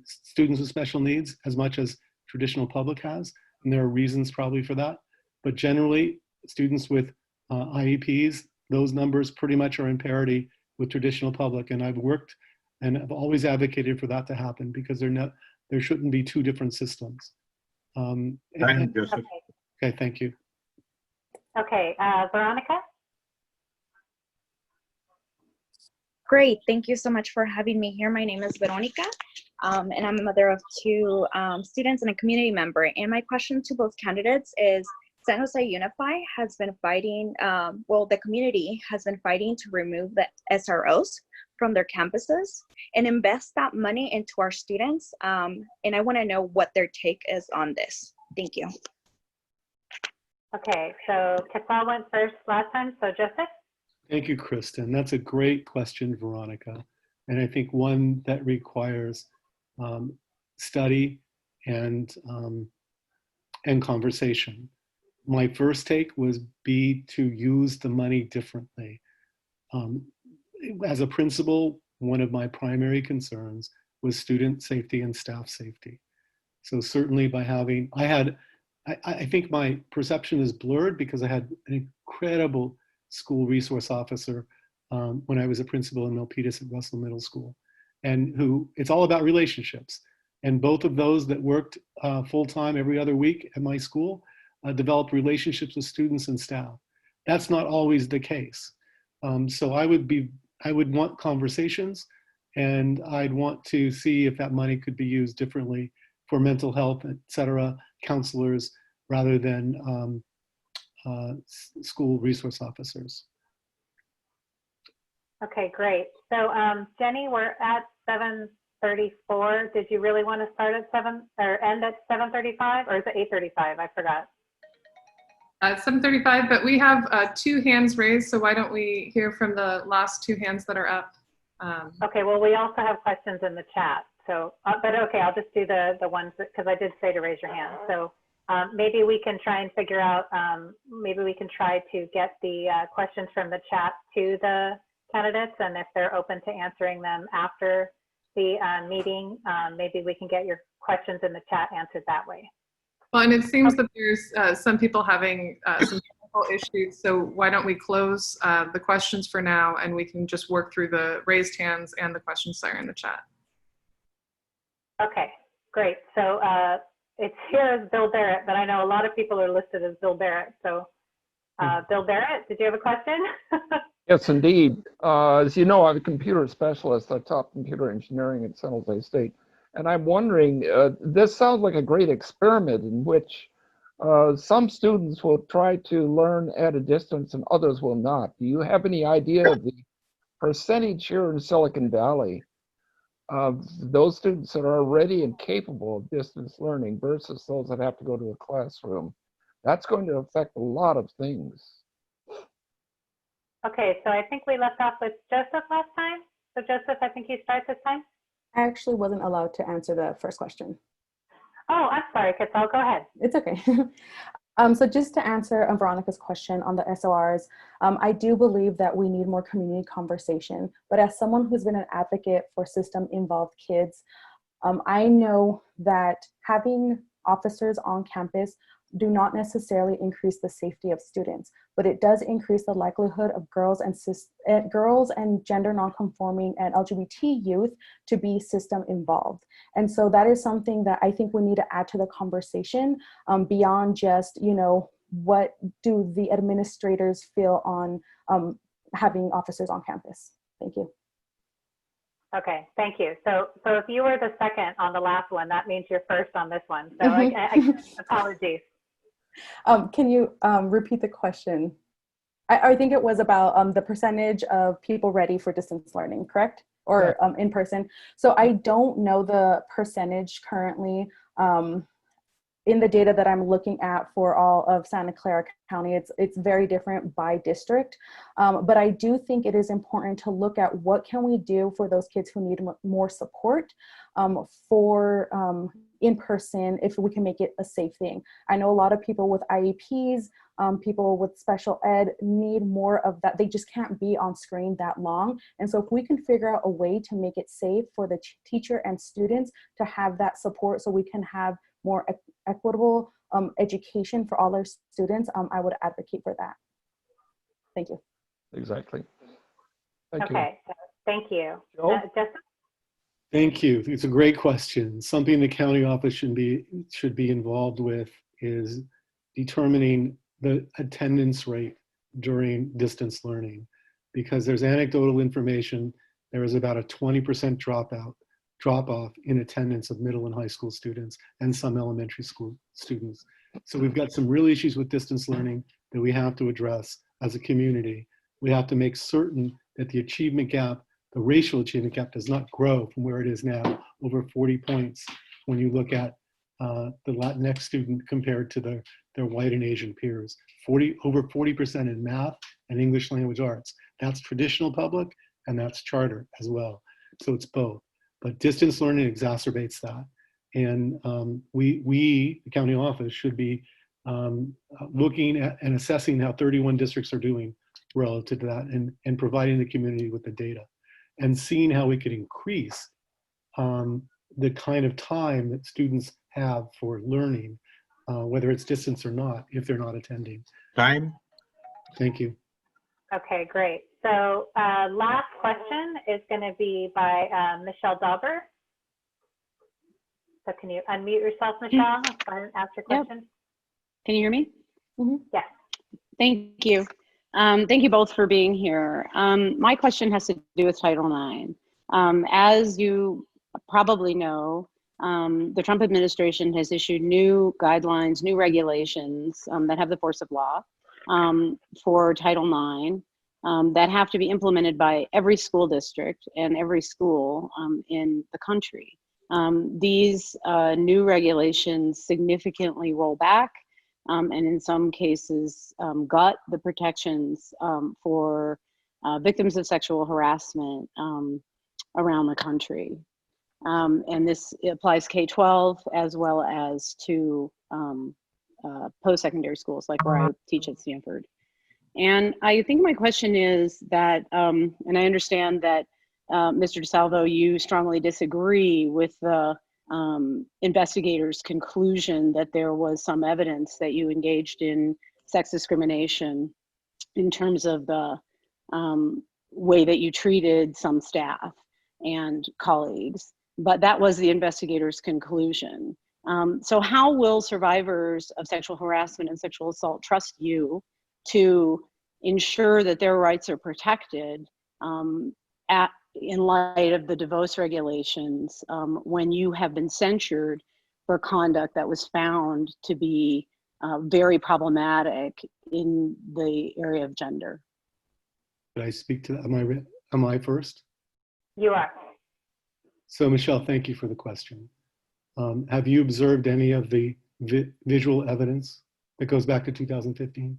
students with special needs as much as traditional public has, and there are reasons probably for that. But generally, students with IEPs, those numbers pretty much are in parity with traditional public, and I've worked and I've always advocated for that to happen because there shouldn't be two different systems. Joseph. Okay, thank you. Okay, Veronica? Great, thank you so much for having me here. My name is Veronica, and I'm a mother of two students and a community member. And my question to both candidates is, San Jose Unify has been fighting, well, the community has been fighting to remove the SROs from their campuses and invest that money into our students. And I want to know what their take is on this. Thank you. Okay, so Ketsal went first last time, so Joseph? Thank you, Kristen. That's a great question, Veronica. And I think one that requires study and conversation. My first take was be to use the money differently. As a principal, one of my primary concerns was student safety and staff safety. So certainly by having, I think my perception is blurred because I had an incredible school resource officer when I was a principal in Milpitas at Russell Middle School, and it's all about relationships. And both of those that worked full-time every other week at my school developed relationships with students and staff. That's not always the case. So I would want conversations, and I'd want to see if that money could be used differently for mental health, et cetera, counselors, rather than school resource officers. Okay, great. So Jenny, we're at 7:34. Did you really want to start at 7 or end at 7:35, or is it 8:35? I forgot. 7:35, but we have 2 hands raised, so why don't we hear from the last 2 hands that are up? Okay, well, we also have questions in the chat. So, but okay, I'll just do the ones because I did say to raise your hand. So maybe we can try and figure out, maybe we can try to get the questions from the chat to the candidates, and if they're open to answering them after the meeting, maybe we can get your questions in the chat answered that way. Well, and it seems that there's some people having some technical issues, so why don't we close the questions for now, and we can just work through the raised hands and the questions that are in the chat. Okay, great. So it's here as Bill Barrett, but I know a lot of people are listed as Bill Barrett. So Bill Barrett, did you have a question? Yes, indeed. As you know, I'm a computer specialist. I taught computer engineering at San Jose State. And I'm wondering, this sounds like a great experiment in which some students will try to learn at a distance and others will not. Do you have any idea of the percentage here in Silicon Valley of those students that are ready and capable of distance learning versus those that have to go to a classroom? That's going to affect a lot of things. Okay, so I think we left off with Joseph last time. So Joseph, I think you start this time. I actually wasn't allowed to answer the first question. Oh, I'm sorry, Ketsal, go ahead. It's okay. So just to answer Veronica's question on the SORs, I do believe that we need more community conversation. But as someone who's been an advocate for system-involved kids, I know that having officers on campus do not necessarily increase the safety of students, but it does increase the likelihood of girls and gender nonconforming and LGBT youth to be system involved. And so that is something that I think we need to add to the conversation beyond just, you know, what do the administrators feel on having officers on campus. Thank you. Okay, thank you. So if you were the second on the last one, that means you're first on this one. So I apologies. Can you repeat the question? I think it was about the percentage of people ready for distance learning, correct? Or in person. So I don't know the percentage currently in the data that I'm looking at for all of Santa Clara County. It's very different by district. But I do think it is important to look at what can we do for those kids who need more support for in person, if we can make it a safe thing. I know a lot of people with IEPs, people with special ed need more of that. They just can't be on screen that long. And so if we can figure out a way to make it safe for the teacher and students to have that support so we can have more equitable education for all our students, I would advocate for that. Thank you. Exactly. Thank you. Okay, thank you. Justin? Thank you. It's a great question. Something the county office should be involved with is determining the attendance rate during distance learning, because there's anecdotal information. There is about a 20% drop off in attendance of middle and high school students and some elementary school students. So we've got some real issues with distance learning that we have to address as a community. We have to make certain that the achievement gap, the racial achievement gap, does not grow from where it is now, over 40 points, when you look at the Latinx student compared to their white and Asian peers. Over 40% in math and English language arts. That's traditional public and that's charter as well. So it's both. But distance learning exacerbates that. And we, the county office, should be looking at and assessing how 31 districts are doing relative to that, and providing the community with the data and seeing how we could increase the kind of time that students have for learning, whether it's distance or not, if they're not attending. Time. Thank you. Okay, great. So last question is going to be by Michelle Dauber. So can you unmute yourself, Michelle, and ask your question? Yep. Can you hear me? Mm-hmm. Yes. Thank you. Thank you both for being here. My question has to do with Title IX. As you probably know, the Trump administration has issued new guidelines, new regulations that have the force of law for Title IX that have to be implemented by every school district and every school in the country. These new regulations significantly roll back and in some cases gut the protections for victims of sexual harassment around the country. And this applies K-12 as well as to post-secondary schools like where I teach at Stanford. And I think my question is that, and I understand that Mr. Di Salvo, you strongly disagree with the investigators' conclusion that there was some evidence that you engaged in sex discrimination in terms of the way that you treated some staff and colleagues, but that was the investigators' conclusion. So how will survivors of sexual harassment and sexual assault trust you to ensure that their rights are protected in light of the DeVos regulations when you have been censured for conduct that was found to be very problematic in the area of gender? Did I speak to that? Am I first? You are. So Michelle, thank you for the question. Have you observed any of the visual evidence that goes back to 2015?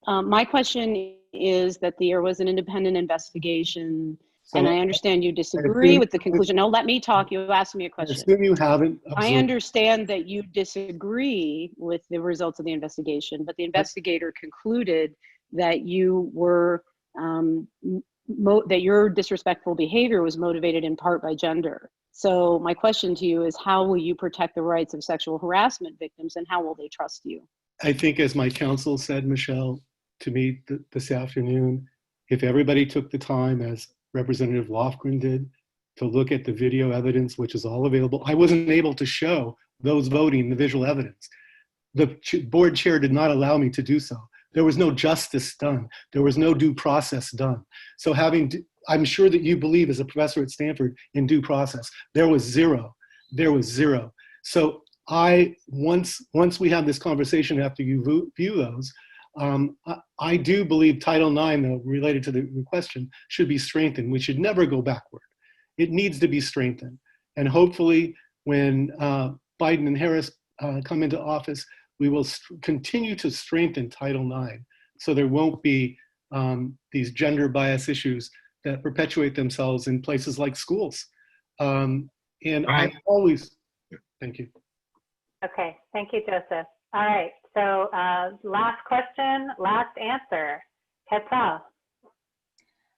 My question is that there was an independent investigation, and I understand you disagree with the conclusion. No, let me talk. You asked me a question. I assume you haven't observed. I understand that you disagree with the results of the investigation, but the investigator concluded that you were that your disrespectful behavior was motivated in part by gender. So my question to you is, how will you protect the rights of sexual harassment victims, and how will they trust you? I think, as my counsel said, Michelle, to me this afternoon, if everybody took the time, as Representative Lofgren did, to look at the video evidence, which is all available. I wasn't able to show those voting the visual evidence. The board chair did not allow me to do so. There was no justice done. There was no due process done. So I'm sure that you believe, as a professor at Stanford, in due process. There was zero. There was zero. So once we have this conversation after you view those, I do believe Title IX, though, related to the question, should be strengthened. We should never go backward. It needs to be strengthened. And hopefully when Biden and Harris come into office, we will continue to strengthen Title IX so there won't be these gender bias issues that perpetuate themselves in places like schools. And I always, thank you. Okay, thank you, Joseph. All right, so last question, last answer. Ketsal.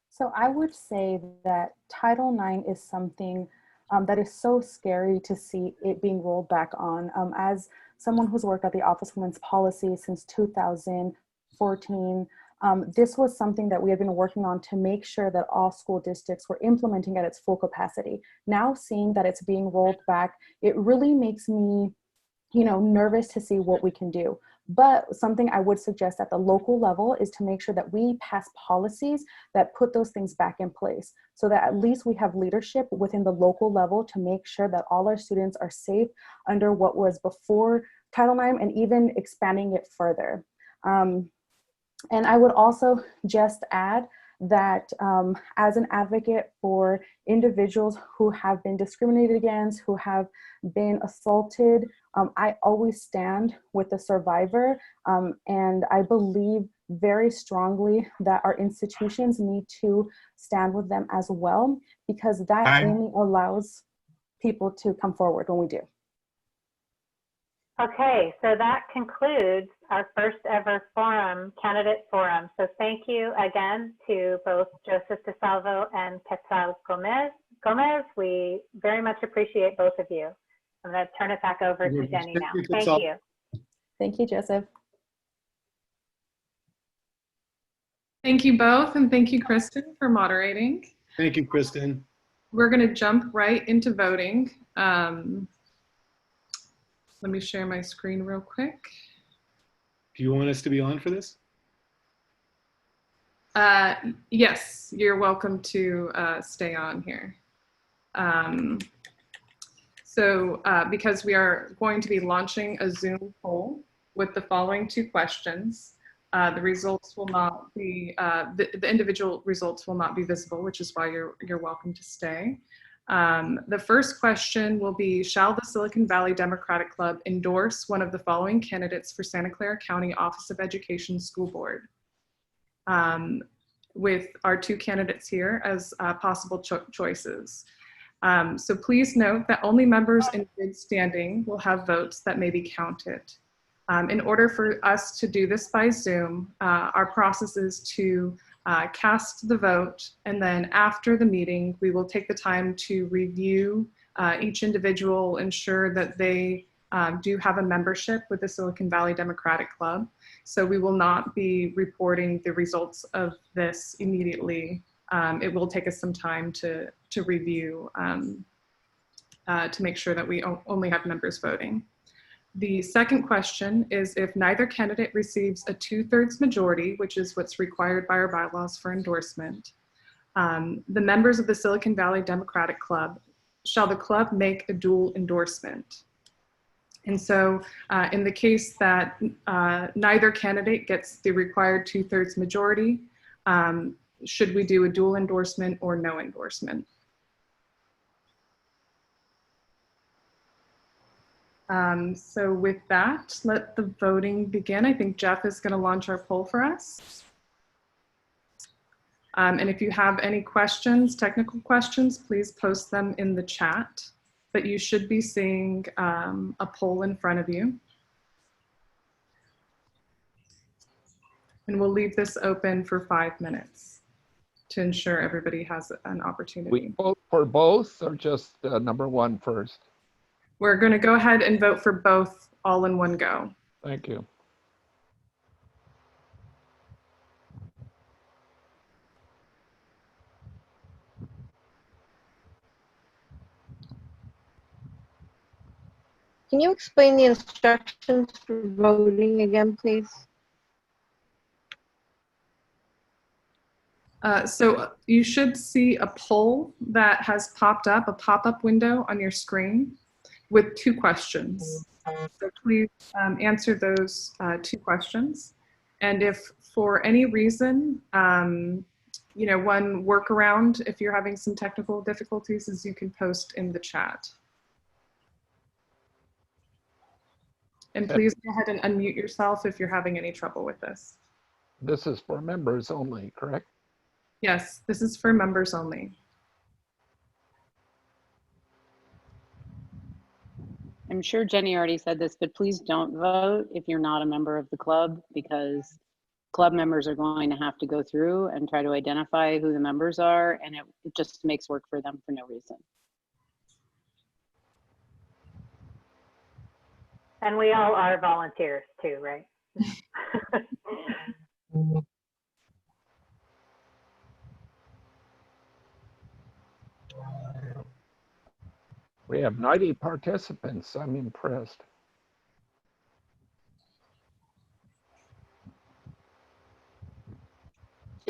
So I would say that Title IX is something that is so scary to see it being rolled back on. As someone who's worked at the Office of Women's Policy since 2014, this was something that we had been working on to make sure that all school districts were implementing at its full capacity. Now seeing that it's being rolled back, it really makes me nervous to see what we can do. But something I would suggest at the local level is to make sure that we pass policies that put those things back in place, so that at least we have leadership within the local level to make sure that all our students are safe under what was before Title IX, and even expanding it further. And I would also just add that as an advocate for individuals who have been discriminated against, who have been assaulted, I always stand with the survivor. And I believe very strongly that our institutions need to stand with them as well, because that only allows people to come forward when we do. Okay, so that concludes our first ever forum, candidate forum. So thank you again to both Joseph Di Salvo and Ketsal Gomez. We very much appreciate both of you. I'm going to turn it back over to Jenny now. Thank you. Thank you, Joseph. Thank you both, and thank you, Kristen, for moderating. Thank you, Kristen. We're going to jump right into voting. Let me share my screen real quick. Do you want us to be on for this? Yes, you're welcome to stay on here. Because we are going to be launching a Zoom poll with the following 2 questions. The results will not be, the individual results will not be visible, which is why you're welcome to stay. The first question will be, shall the Silicon Valley Democratic Club endorse one of the following candidates for Santa Clara County Office of Education School Board? With our 2 candidates here as possible choices. So please note that only members in good standing will have votes that may be counted. In order for us to do this by Zoom, our process is to cast the vote, and then after the meeting, we will take the time to review each individual, ensure that they do have a membership with the Silicon Valley Democratic Club. So we will not be reporting the results of this immediately. It will take us some time to review to make sure that we only have members voting. The second question is, if neither candidate receives a 2/3 majority, which is what's required by our bylaws for endorsement, the members of the Silicon Valley Democratic Club, shall the club make a dual endorsement? And so in the case that neither candidate gets the required 2/3 majority, should we do a dual endorsement or no endorsement? So with that, let the voting begin. I think Jeff is going to launch our poll for us. And if you have any questions, technical questions, please post them in the chat. But you should be seeing a poll in front of you. And we'll leave this open for 5 minutes to ensure everybody has an opportunity. We vote for both, or just number 1 first? We're going to go ahead and vote for both all in one go. Thank you. Can you explain the instructions for voting again, please? So you should see a poll that has popped up, a pop-up window on your screen with 2 questions. So please answer those 2 questions. And if for any reason, you know, one workaround, if you're having some technical difficulties, is you can post in the chat. And please go ahead and unmute yourself if you're having any trouble with this. This is for members only, correct? Yes, this is for members only. I'm sure Jenny already said this, but please don't vote if you're not a member of the club, because club members are going to have to go through and try to identify who the members are, and it just makes work for them for no reason. And we all are volunteers too, right? We have 90 participants. I'm impressed.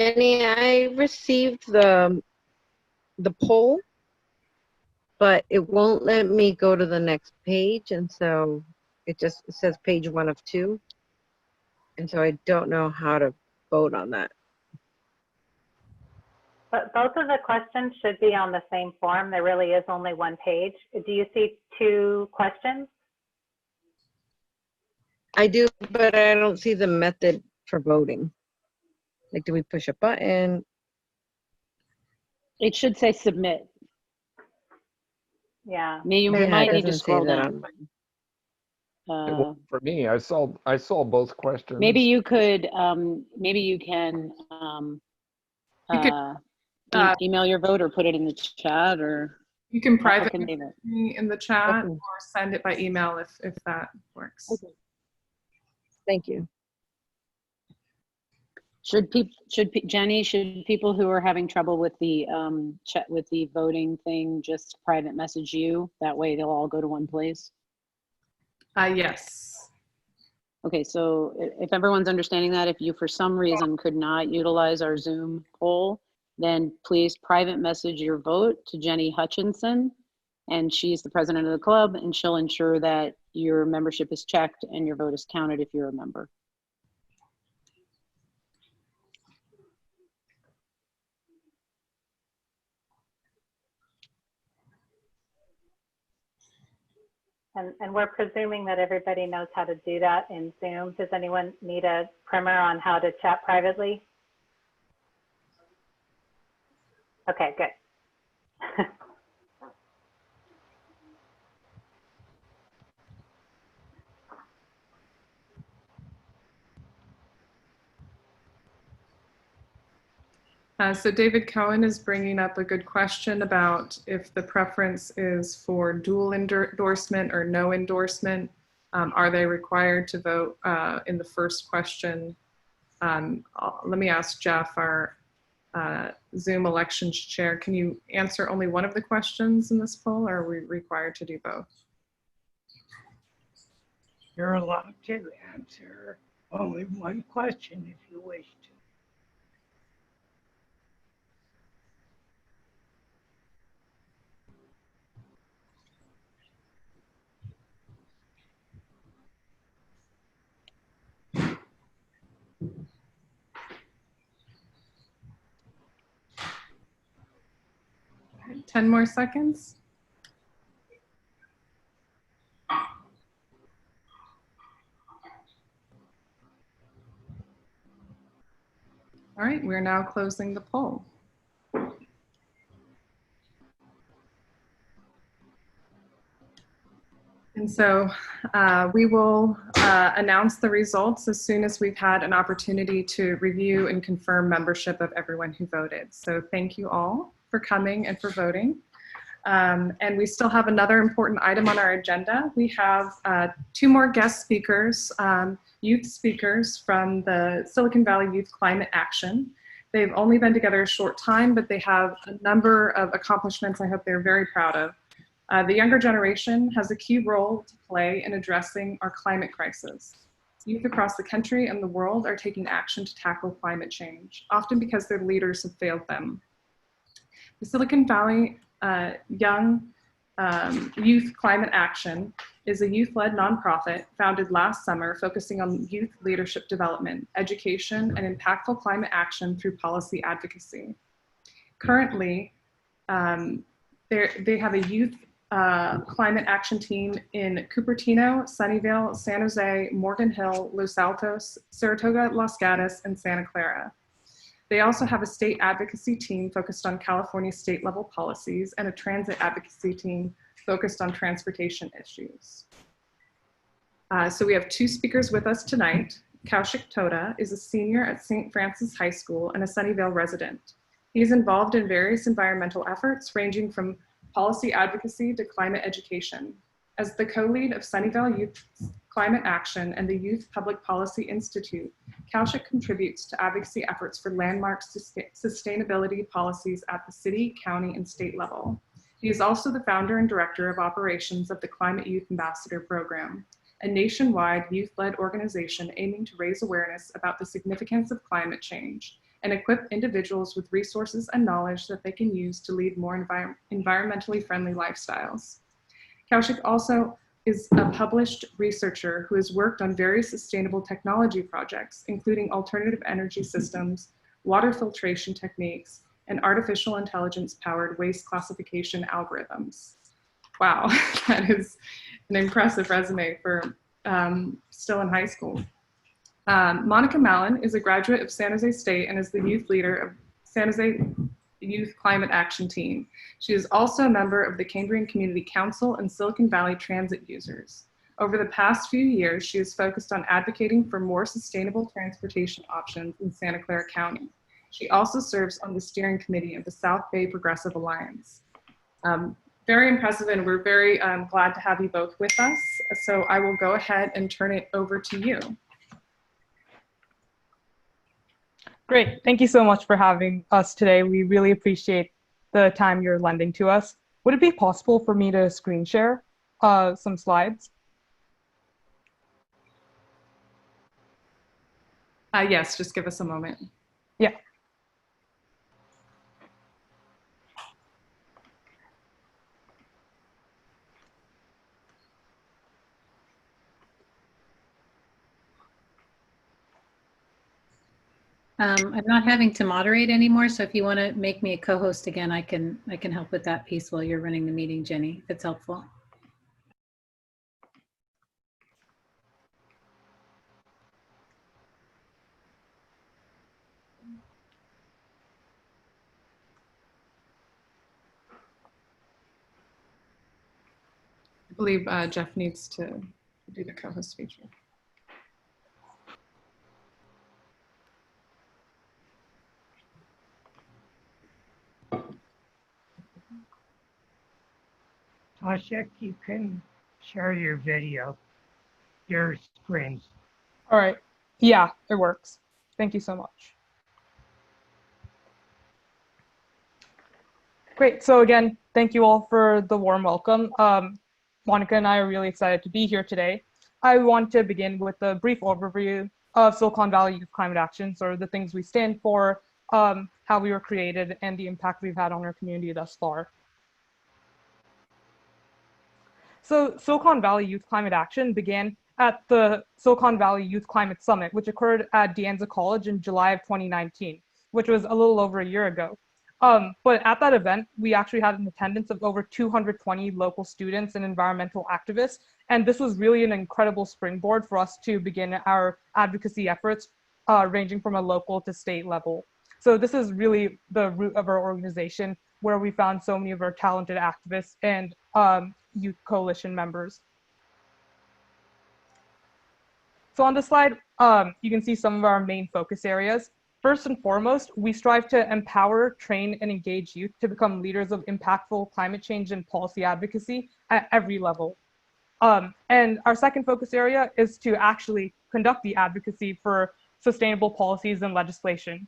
Jenny, I received the poll, but it won't let me go to the next page, and so it says page 1 of 2, and so I don't know how to vote on that. But both of the questions should be on the same form. There really is only one page. Do you see 2 questions? I do, but I don't see the method for voting. Like, do we push a button? It should say submit. Yeah. You Yeah, might it need to doesn't say scroll that down. It won't for me. I saw both questions. Maybe you could, maybe you can email your vote or put it in the chat, or You can how private can they vote? me in the chat or send it by email if that works. Okay. Thank you. Jenny, should people who are having trouble with the chat with the voting thing just private message you? That way they'll all go to one place. Yes. Okay, so if everyone's understanding that, if you for some reason could not utilize our Zoom poll, then please private message your vote to Jenny Hutchinson, and she's the president of the club, and she'll ensure that your membership is checked and your vote is counted if you're a member. And we're presuming that everybody knows how to do that in Zoom. Does anyone need a primer on how to chat privately? Okay, good. So David Cohen is bringing up a good question about if the preference is for dual endorsement or no endorsement. Are they required to vote in the first question? Let me ask Jeff, our Zoom elections chair, can you answer only one of the questions in this poll, or are we required to do both? You're allowed to answer only one question if you wish to. Okay, 10 more seconds. All right, we're now closing the poll. And so we will announce the results as soon as we've had an opportunity to review and confirm membership of everyone who voted. So thank you all for coming and for voting. And we still have another important item on our agenda. We have 2 more guest speakers, youth speakers from the Silicon Valley Youth Climate Action. They've only been together a short time, but they have a number of accomplishments I hope they're very proud of. The younger generation has a key role to play in addressing our climate crisis. Youth across the country and the world are taking action to tackle climate change, often because their leaders have failed them. The Silicon Valley Young Youth Climate Action is a youth-led nonprofit founded last summer focusing on youth leadership development, education, and impactful climate action through policy advocacy. Currently, they have a youth climate action team in Cupertino, Sunnyvale, San Jose, Morgan Hill, Los Altos, Saratoga, Los Gatos, and Santa Clara. They also have a state advocacy team focused on California state level policies and a transit advocacy team focused on transportation issues. So we have 2 speakers with us tonight. Kaushik Tota is a senior at St. Francis High School and a Sunnyvale resident. He is involved in various environmental efforts ranging from policy advocacy to climate education. As the co-lead of Sunnyvale Youth Climate Action and the Youth Public Policy Institute, Kaushik contributes to advocacy efforts for landmark sustainability policies at the city, county, and state level. He is also the founder and director of operations of the Climate Youth Ambassador Program, a nationwide youth-led organization aiming to raise awareness about the significance of climate change and equip individuals with resources and knowledge that they can use to lead more environmentally friendly lifestyles. Kaushik also is a published researcher who has worked on various sustainable technology projects, including alternative energy systems, water filtration techniques, and artificial intelligence-powered waste classification algorithms. Wow, that is an impressive resume for still in high school. Monica Mallon is a graduate of San Jose State and is the youth leader of San Jose Youth Climate Action Team. She is also a member of the Cambrian Community Council and Silicon Valley Transit Users. Over the past few years, she has focused on advocating for more sustainable transportation options in Santa Clara County. She also serves on the steering committee of the South Bay Progressive Alliance. Very impressive, and we're very glad to have you both with us. So I will go ahead and turn it over to you. Great. Thank you so much for having us today. We really appreciate the time you're lending to us. Would it be possible for me to screen share some slides? Yes, just give us a moment. Yeah. I'm not having to moderate anymore, so if you want to make me a co-host again, I can help with that piece while you're running the meeting, Jenny, if it's helpful. I believe Jeff needs to do the co-host feature. Kaushik, you can share your video, your screens. All right. Yeah, it works. Thank you so much. Great. So again, thank you all for the warm welcome. Monica and I are really excited to be here today. I want to begin with a brief overview of Silicon Valley Youth Climate Action, sort of the things we stand for, how we were created, and the impact we've had on our community thus far. So Silicon Valley Youth Climate Action began at the Silicon Valley Youth Climate Summit, which occurred at De Anza College in July of 2019, which was a little over a year ago. But at that event, we actually had an attendance of over 220 local students and environmental activists. And this was really an incredible springboard for us to begin our advocacy efforts, ranging from a local to state level. So this is really the root of our organization, where we found so many of our talented activists and youth coalition members. So on this slide, you can see some of our main focus areas. First and foremost, we strive to empower, train, and engage youth to become leaders of impactful climate change and policy advocacy at every level. And our second focus area is to actually conduct the advocacy for sustainable policies and legislation.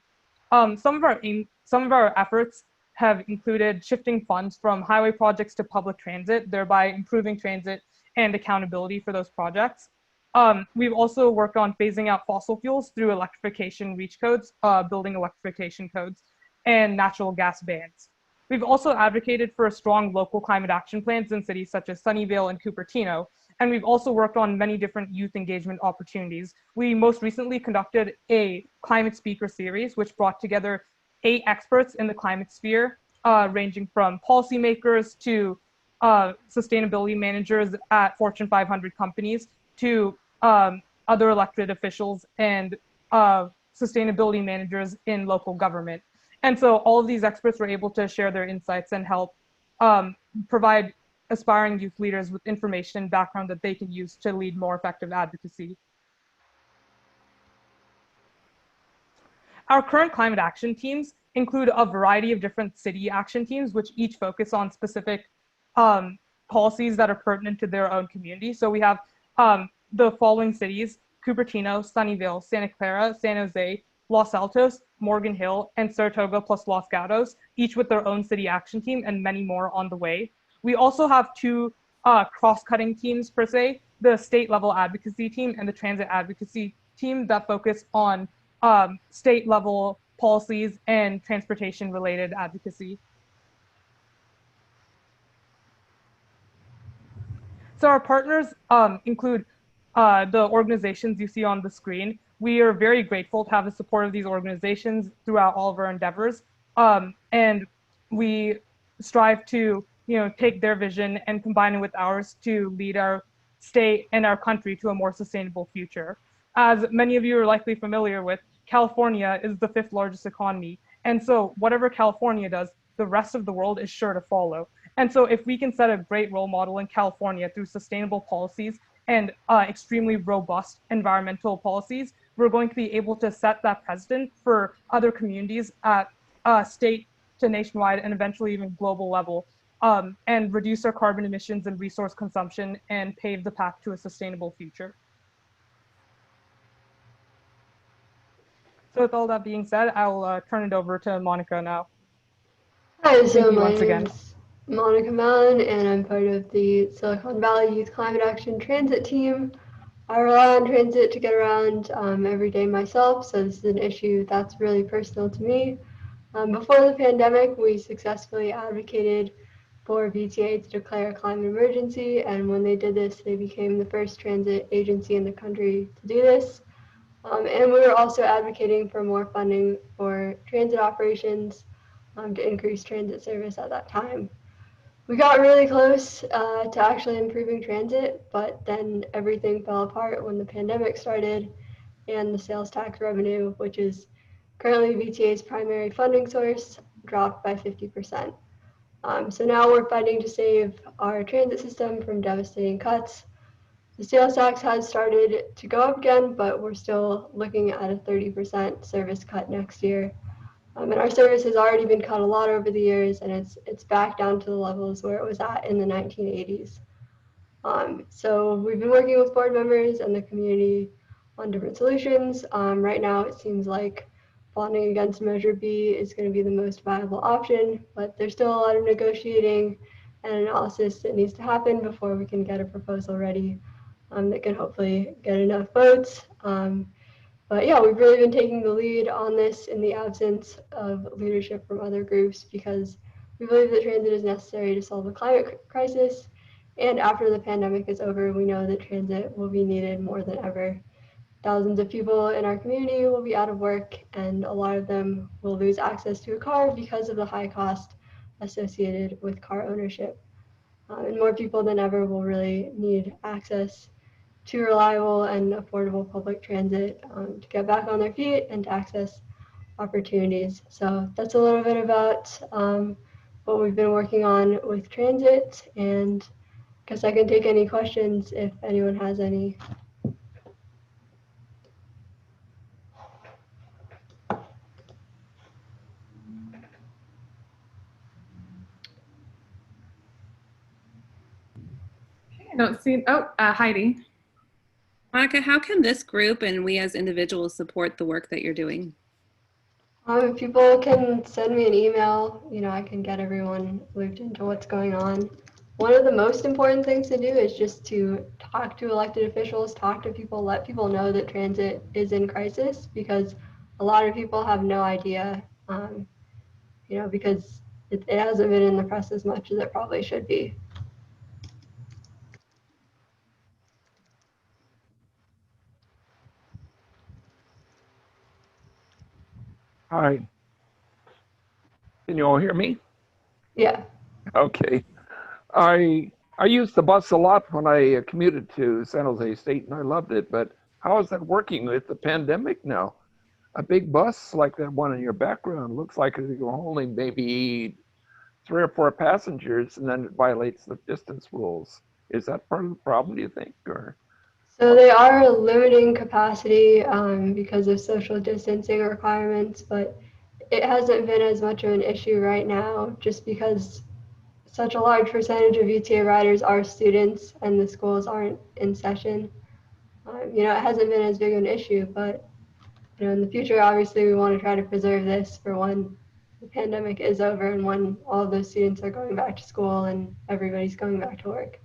Some of our efforts have included shifting funds from highway projects to public transit, thereby improving transit and accountability for those projects. We've also worked on phasing out fossil fuels through electrification reach codes, building electrification codes, and natural gas bans. We've also advocated for strong local climate action plans in cities such as Sunnyvale and Cupertino, and we've also worked on many different youth engagement opportunities. We most recently conducted a climate speaker series, which brought together 8 experts in the climate sphere, ranging from policymakers to sustainability managers at Fortune 500 companies to other elected officials and sustainability managers in local government. And so all of these experts were able to share their insights and help provide aspiring youth leaders with information and background that they can use to lead more effective advocacy. Our current climate action teams include a variety of different city action teams, which each focus on specific policies that are pertinent to their own community. So we have the following cities: Cupertino, Sunnyvale, Santa Clara, San Jose, Los Altos, Morgan Hill, and Saratoga plus Los Gatos, each with their own city action team and many more on the way. We also have 2 cross-cutting teams per se, the state level advocacy team and the transit advocacy team that focus on state level policies and transportation related advocacy. So our partners include the organizations you see on the screen. We are very grateful to have the support of these organizations throughout all of our endeavors. And we strive to take their vision and combine it with ours to lead our state and our country to a more sustainable future. As many of you are likely familiar with, California is the 5th largest economy. And so whatever California does, the rest of the world is sure to follow. And so if we can set a great role model in California through sustainable policies and extremely robust environmental policies, we're going to be able to set that precedent for other communities at state to nationwide and eventually even global level, and reduce our carbon emissions and resource consumption and pave the path to a sustainable future. So with all that being said, I'll turn it over to Monica now. Hi, so Thank you my once name again. is Monica Mallon, and I'm part of the Silicon Valley Youth Climate Action Transit team. I rely on transit to get around every day myself, so this is an issue that's really personal to me. Before the pandemic, we successfully advocated for VTA to declare a climate emergency, and when they did this, they became the first transit agency in the country to do this. And we were also advocating for more funding for transit operations to increase transit service at that time. We got really close to actually improving transit, but then everything fell apart when the pandemic started and the sales tax revenue, which is currently VTA's primary funding source, dropped by 50%. So now we're fighting to save our transit system from devastating cuts. The sales tax has started to go up again, but we're still looking at a 30% service cut next year. And our service has already been cut a lot over the years, and it's back down to the levels where it was at in the 1980s. So we've been working with board members and the community on different solutions. Right now, it seems like bonding against Measure B is going to be the most viable option, but there's still a lot of negotiating and analysis that needs to happen before we can get a proposal ready that can hopefully get enough votes. But yeah, we've really been taking the lead on this in the absence of leadership from other groups because we believe that transit is necessary to solve the climate crisis. And after the pandemic is over, we know that transit will be needed more than ever. Thousands of people in our community will be out of work, and a lot of them will lose access to a car because of the high cost associated with car ownership. And more people than ever will really need access to reliable and affordable public transit to get back on their feet and to access opportunities. So that's a little bit about what we've been working on with transit, and I guess I can take any questions if anyone has any. I don't see, Heidi. Monica, how can this group and we as individuals support the work that you're doing? If people can send me an email, I can get everyone looped into what's going on. One of the most important things to do is just to talk to elected officials, talk to people, let people know that transit is in crisis, because a lot of people have no idea, because it hasn't been in the press as much as it probably should be. Hi. Can you all hear me? Yeah. Okay. I used the bus a lot when I commuted to San Jose State, and I loved it. But how is that working with the pandemic now? A big bus like that one in your background looks like it's only maybe 3 or 4 passengers, and then it violates the distance rules. Is that part of the problem, do you think? Or So they are limiting capacity because of social distancing requirements, but it hasn't been as much of an issue right now just because such a large percentage of UTA riders are students and the schools aren't in session. It hasn't been as big of an issue, but in the future, obviously, we want to try to preserve this for when the pandemic is over and when all of those students are going back to school and everybody's going back to work.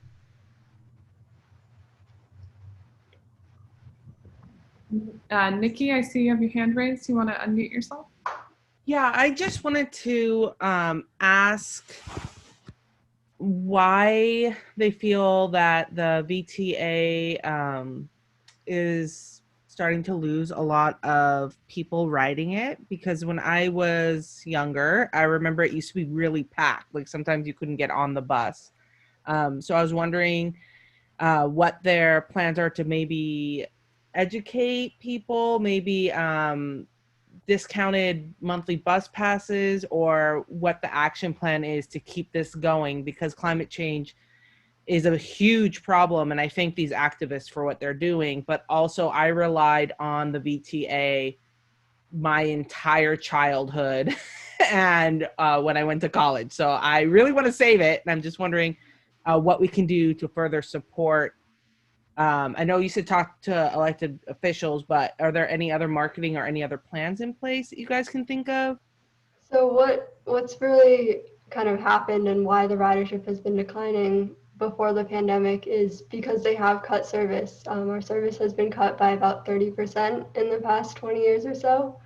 Nikki, I see you have your hand raised. You want to unmute yourself? Yeah, I just wanted to ask why they feel that the VTA is starting to lose a lot of people riding it, because when I was younger, I remember it used to be really packed. Like sometimes you couldn't get on the bus. So I was wondering what their plans are to maybe educate people, maybe discounted monthly bus passes, or what the action plan is to keep this going, because climate change is a huge problem. And I thank these activists for what they're doing, but also I relied on the VTA my entire childhood and when I went to college. So I really want to save it. And I'm just wondering what we can do to further support. I know you said talk to elected officials, but are there any other marketing or any other plans in place that you guys can think of? So what's really kind of happened and why the ridership has been declining before the pandemic is because they have cut service. Our service has been cut by about 30% in the past 20 years or so.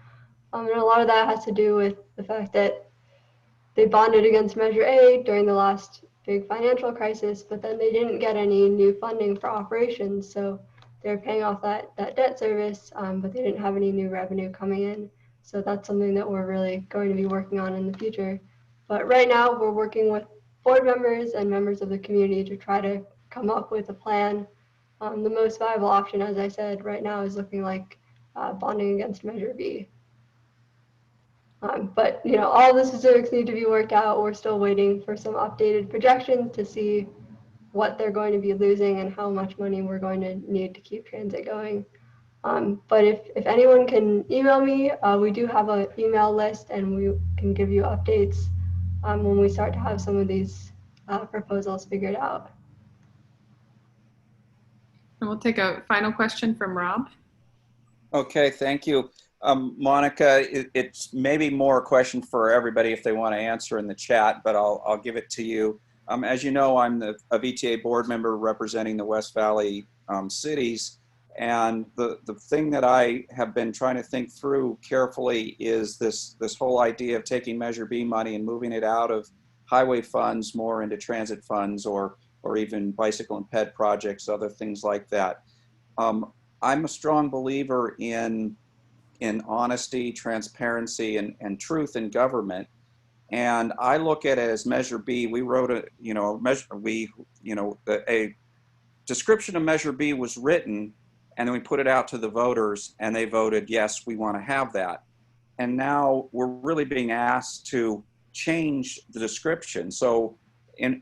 And a lot of that has to do with the fact that they bonded against Measure A during the last big financial crisis, but then they didn't get any new funding for operations. So they're paying off that debt service, but they didn't have any new revenue coming in. So that's something that we're really going to be working on in the future. But right now we're working with board members and members of the community to try to come up with a plan. The most viable option, as I said, right now is looking like bonding against Measure B. But all the specifics need to be worked out. We're still waiting for some updated projections to see what they're going to be losing and how much money we're going to need to keep transit going. But if anyone can email me, we do have an email list and we can give you updates when we start to have some of these proposals figured out. And we'll take a final question from Rob. Okay, thank you. Monica, it's maybe more a question for everybody if they want to answer in the chat, but I'll give it to you. As you know, I'm a VTA board member representing the West Valley cities. And the thing that I have been trying to think through carefully is this whole idea of taking Measure B money and moving it out of highway funds more into transit funds, or even bicycle and ped projects, other things like that. I'm a strong believer in honesty, transparency, and truth in government. And I look at it as Measure B. We wrote a description of Measure B was written, and then we put it out to the voters, and they voted, yes, we want to have that. And now we're really being asked to change the description. So,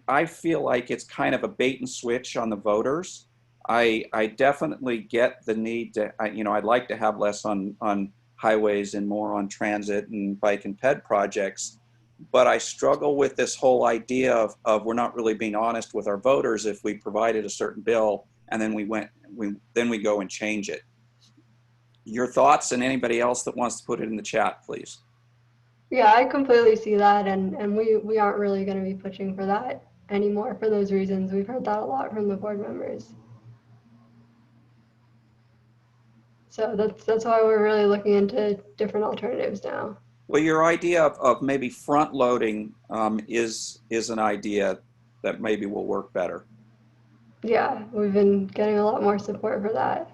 I feel like it's kind of a bait and switch on the voters. I definitely get the need to, I'd like to have less on highways and more on transit and bike and ped projects. But I struggle with this whole idea of we're not really being honest with our voters if we provided a certain bill and then we go and change it. Your thoughts, and anybody else that wants to put it in the chat, please. Yeah, I completely see that, and we aren't really going to be pushing for that anymore for those reasons. We've heard that a lot from the board members. So that's why we're really looking into different alternatives now. Well, your idea of maybe front loading is an idea that maybe will work better. Yeah, we've been getting a lot more support for that.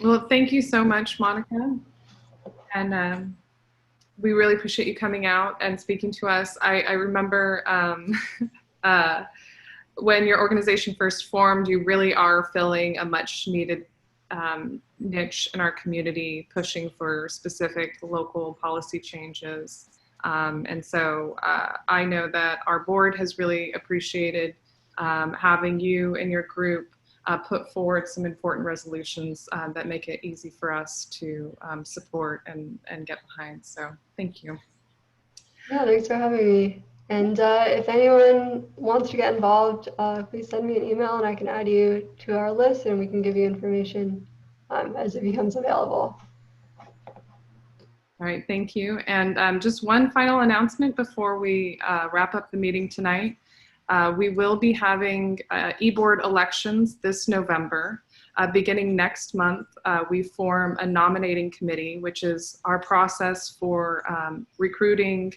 Well, thank you so much, Monica. And we really appreciate you coming out and speaking to us. I remember when your organization first formed, you really are filling a much needed niche in our community, pushing for specific local policy changes. And so I know that our board has really appreciated having you and your group put forward some important resolutions that make it easy for us to support and get behind. So thank you. Yeah, thanks for having me. And if anyone wants to get involved, please send me an email and I can add you to our list and we can give you information as it becomes available. All right, thank you. And just one final announcement before we wrap up the meeting tonight. We will be having e-board elections this November. Beginning next month, we form a nominating committee, which is our process for recruiting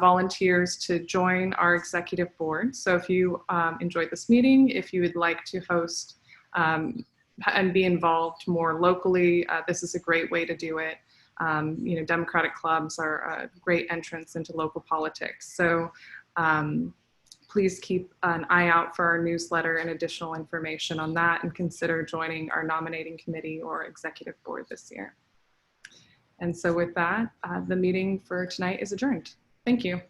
volunteers to join our executive board. So if you enjoyed this meeting, if you would like to host and be involved more locally, this is a great way to do it. You know, Democratic clubs are a great entrance into local politics. So please keep an eye out for our newsletter and additional information on that, and consider joining our nominating committee or executive board this year. And so with that, the meeting for tonight is adjourned. Thank you.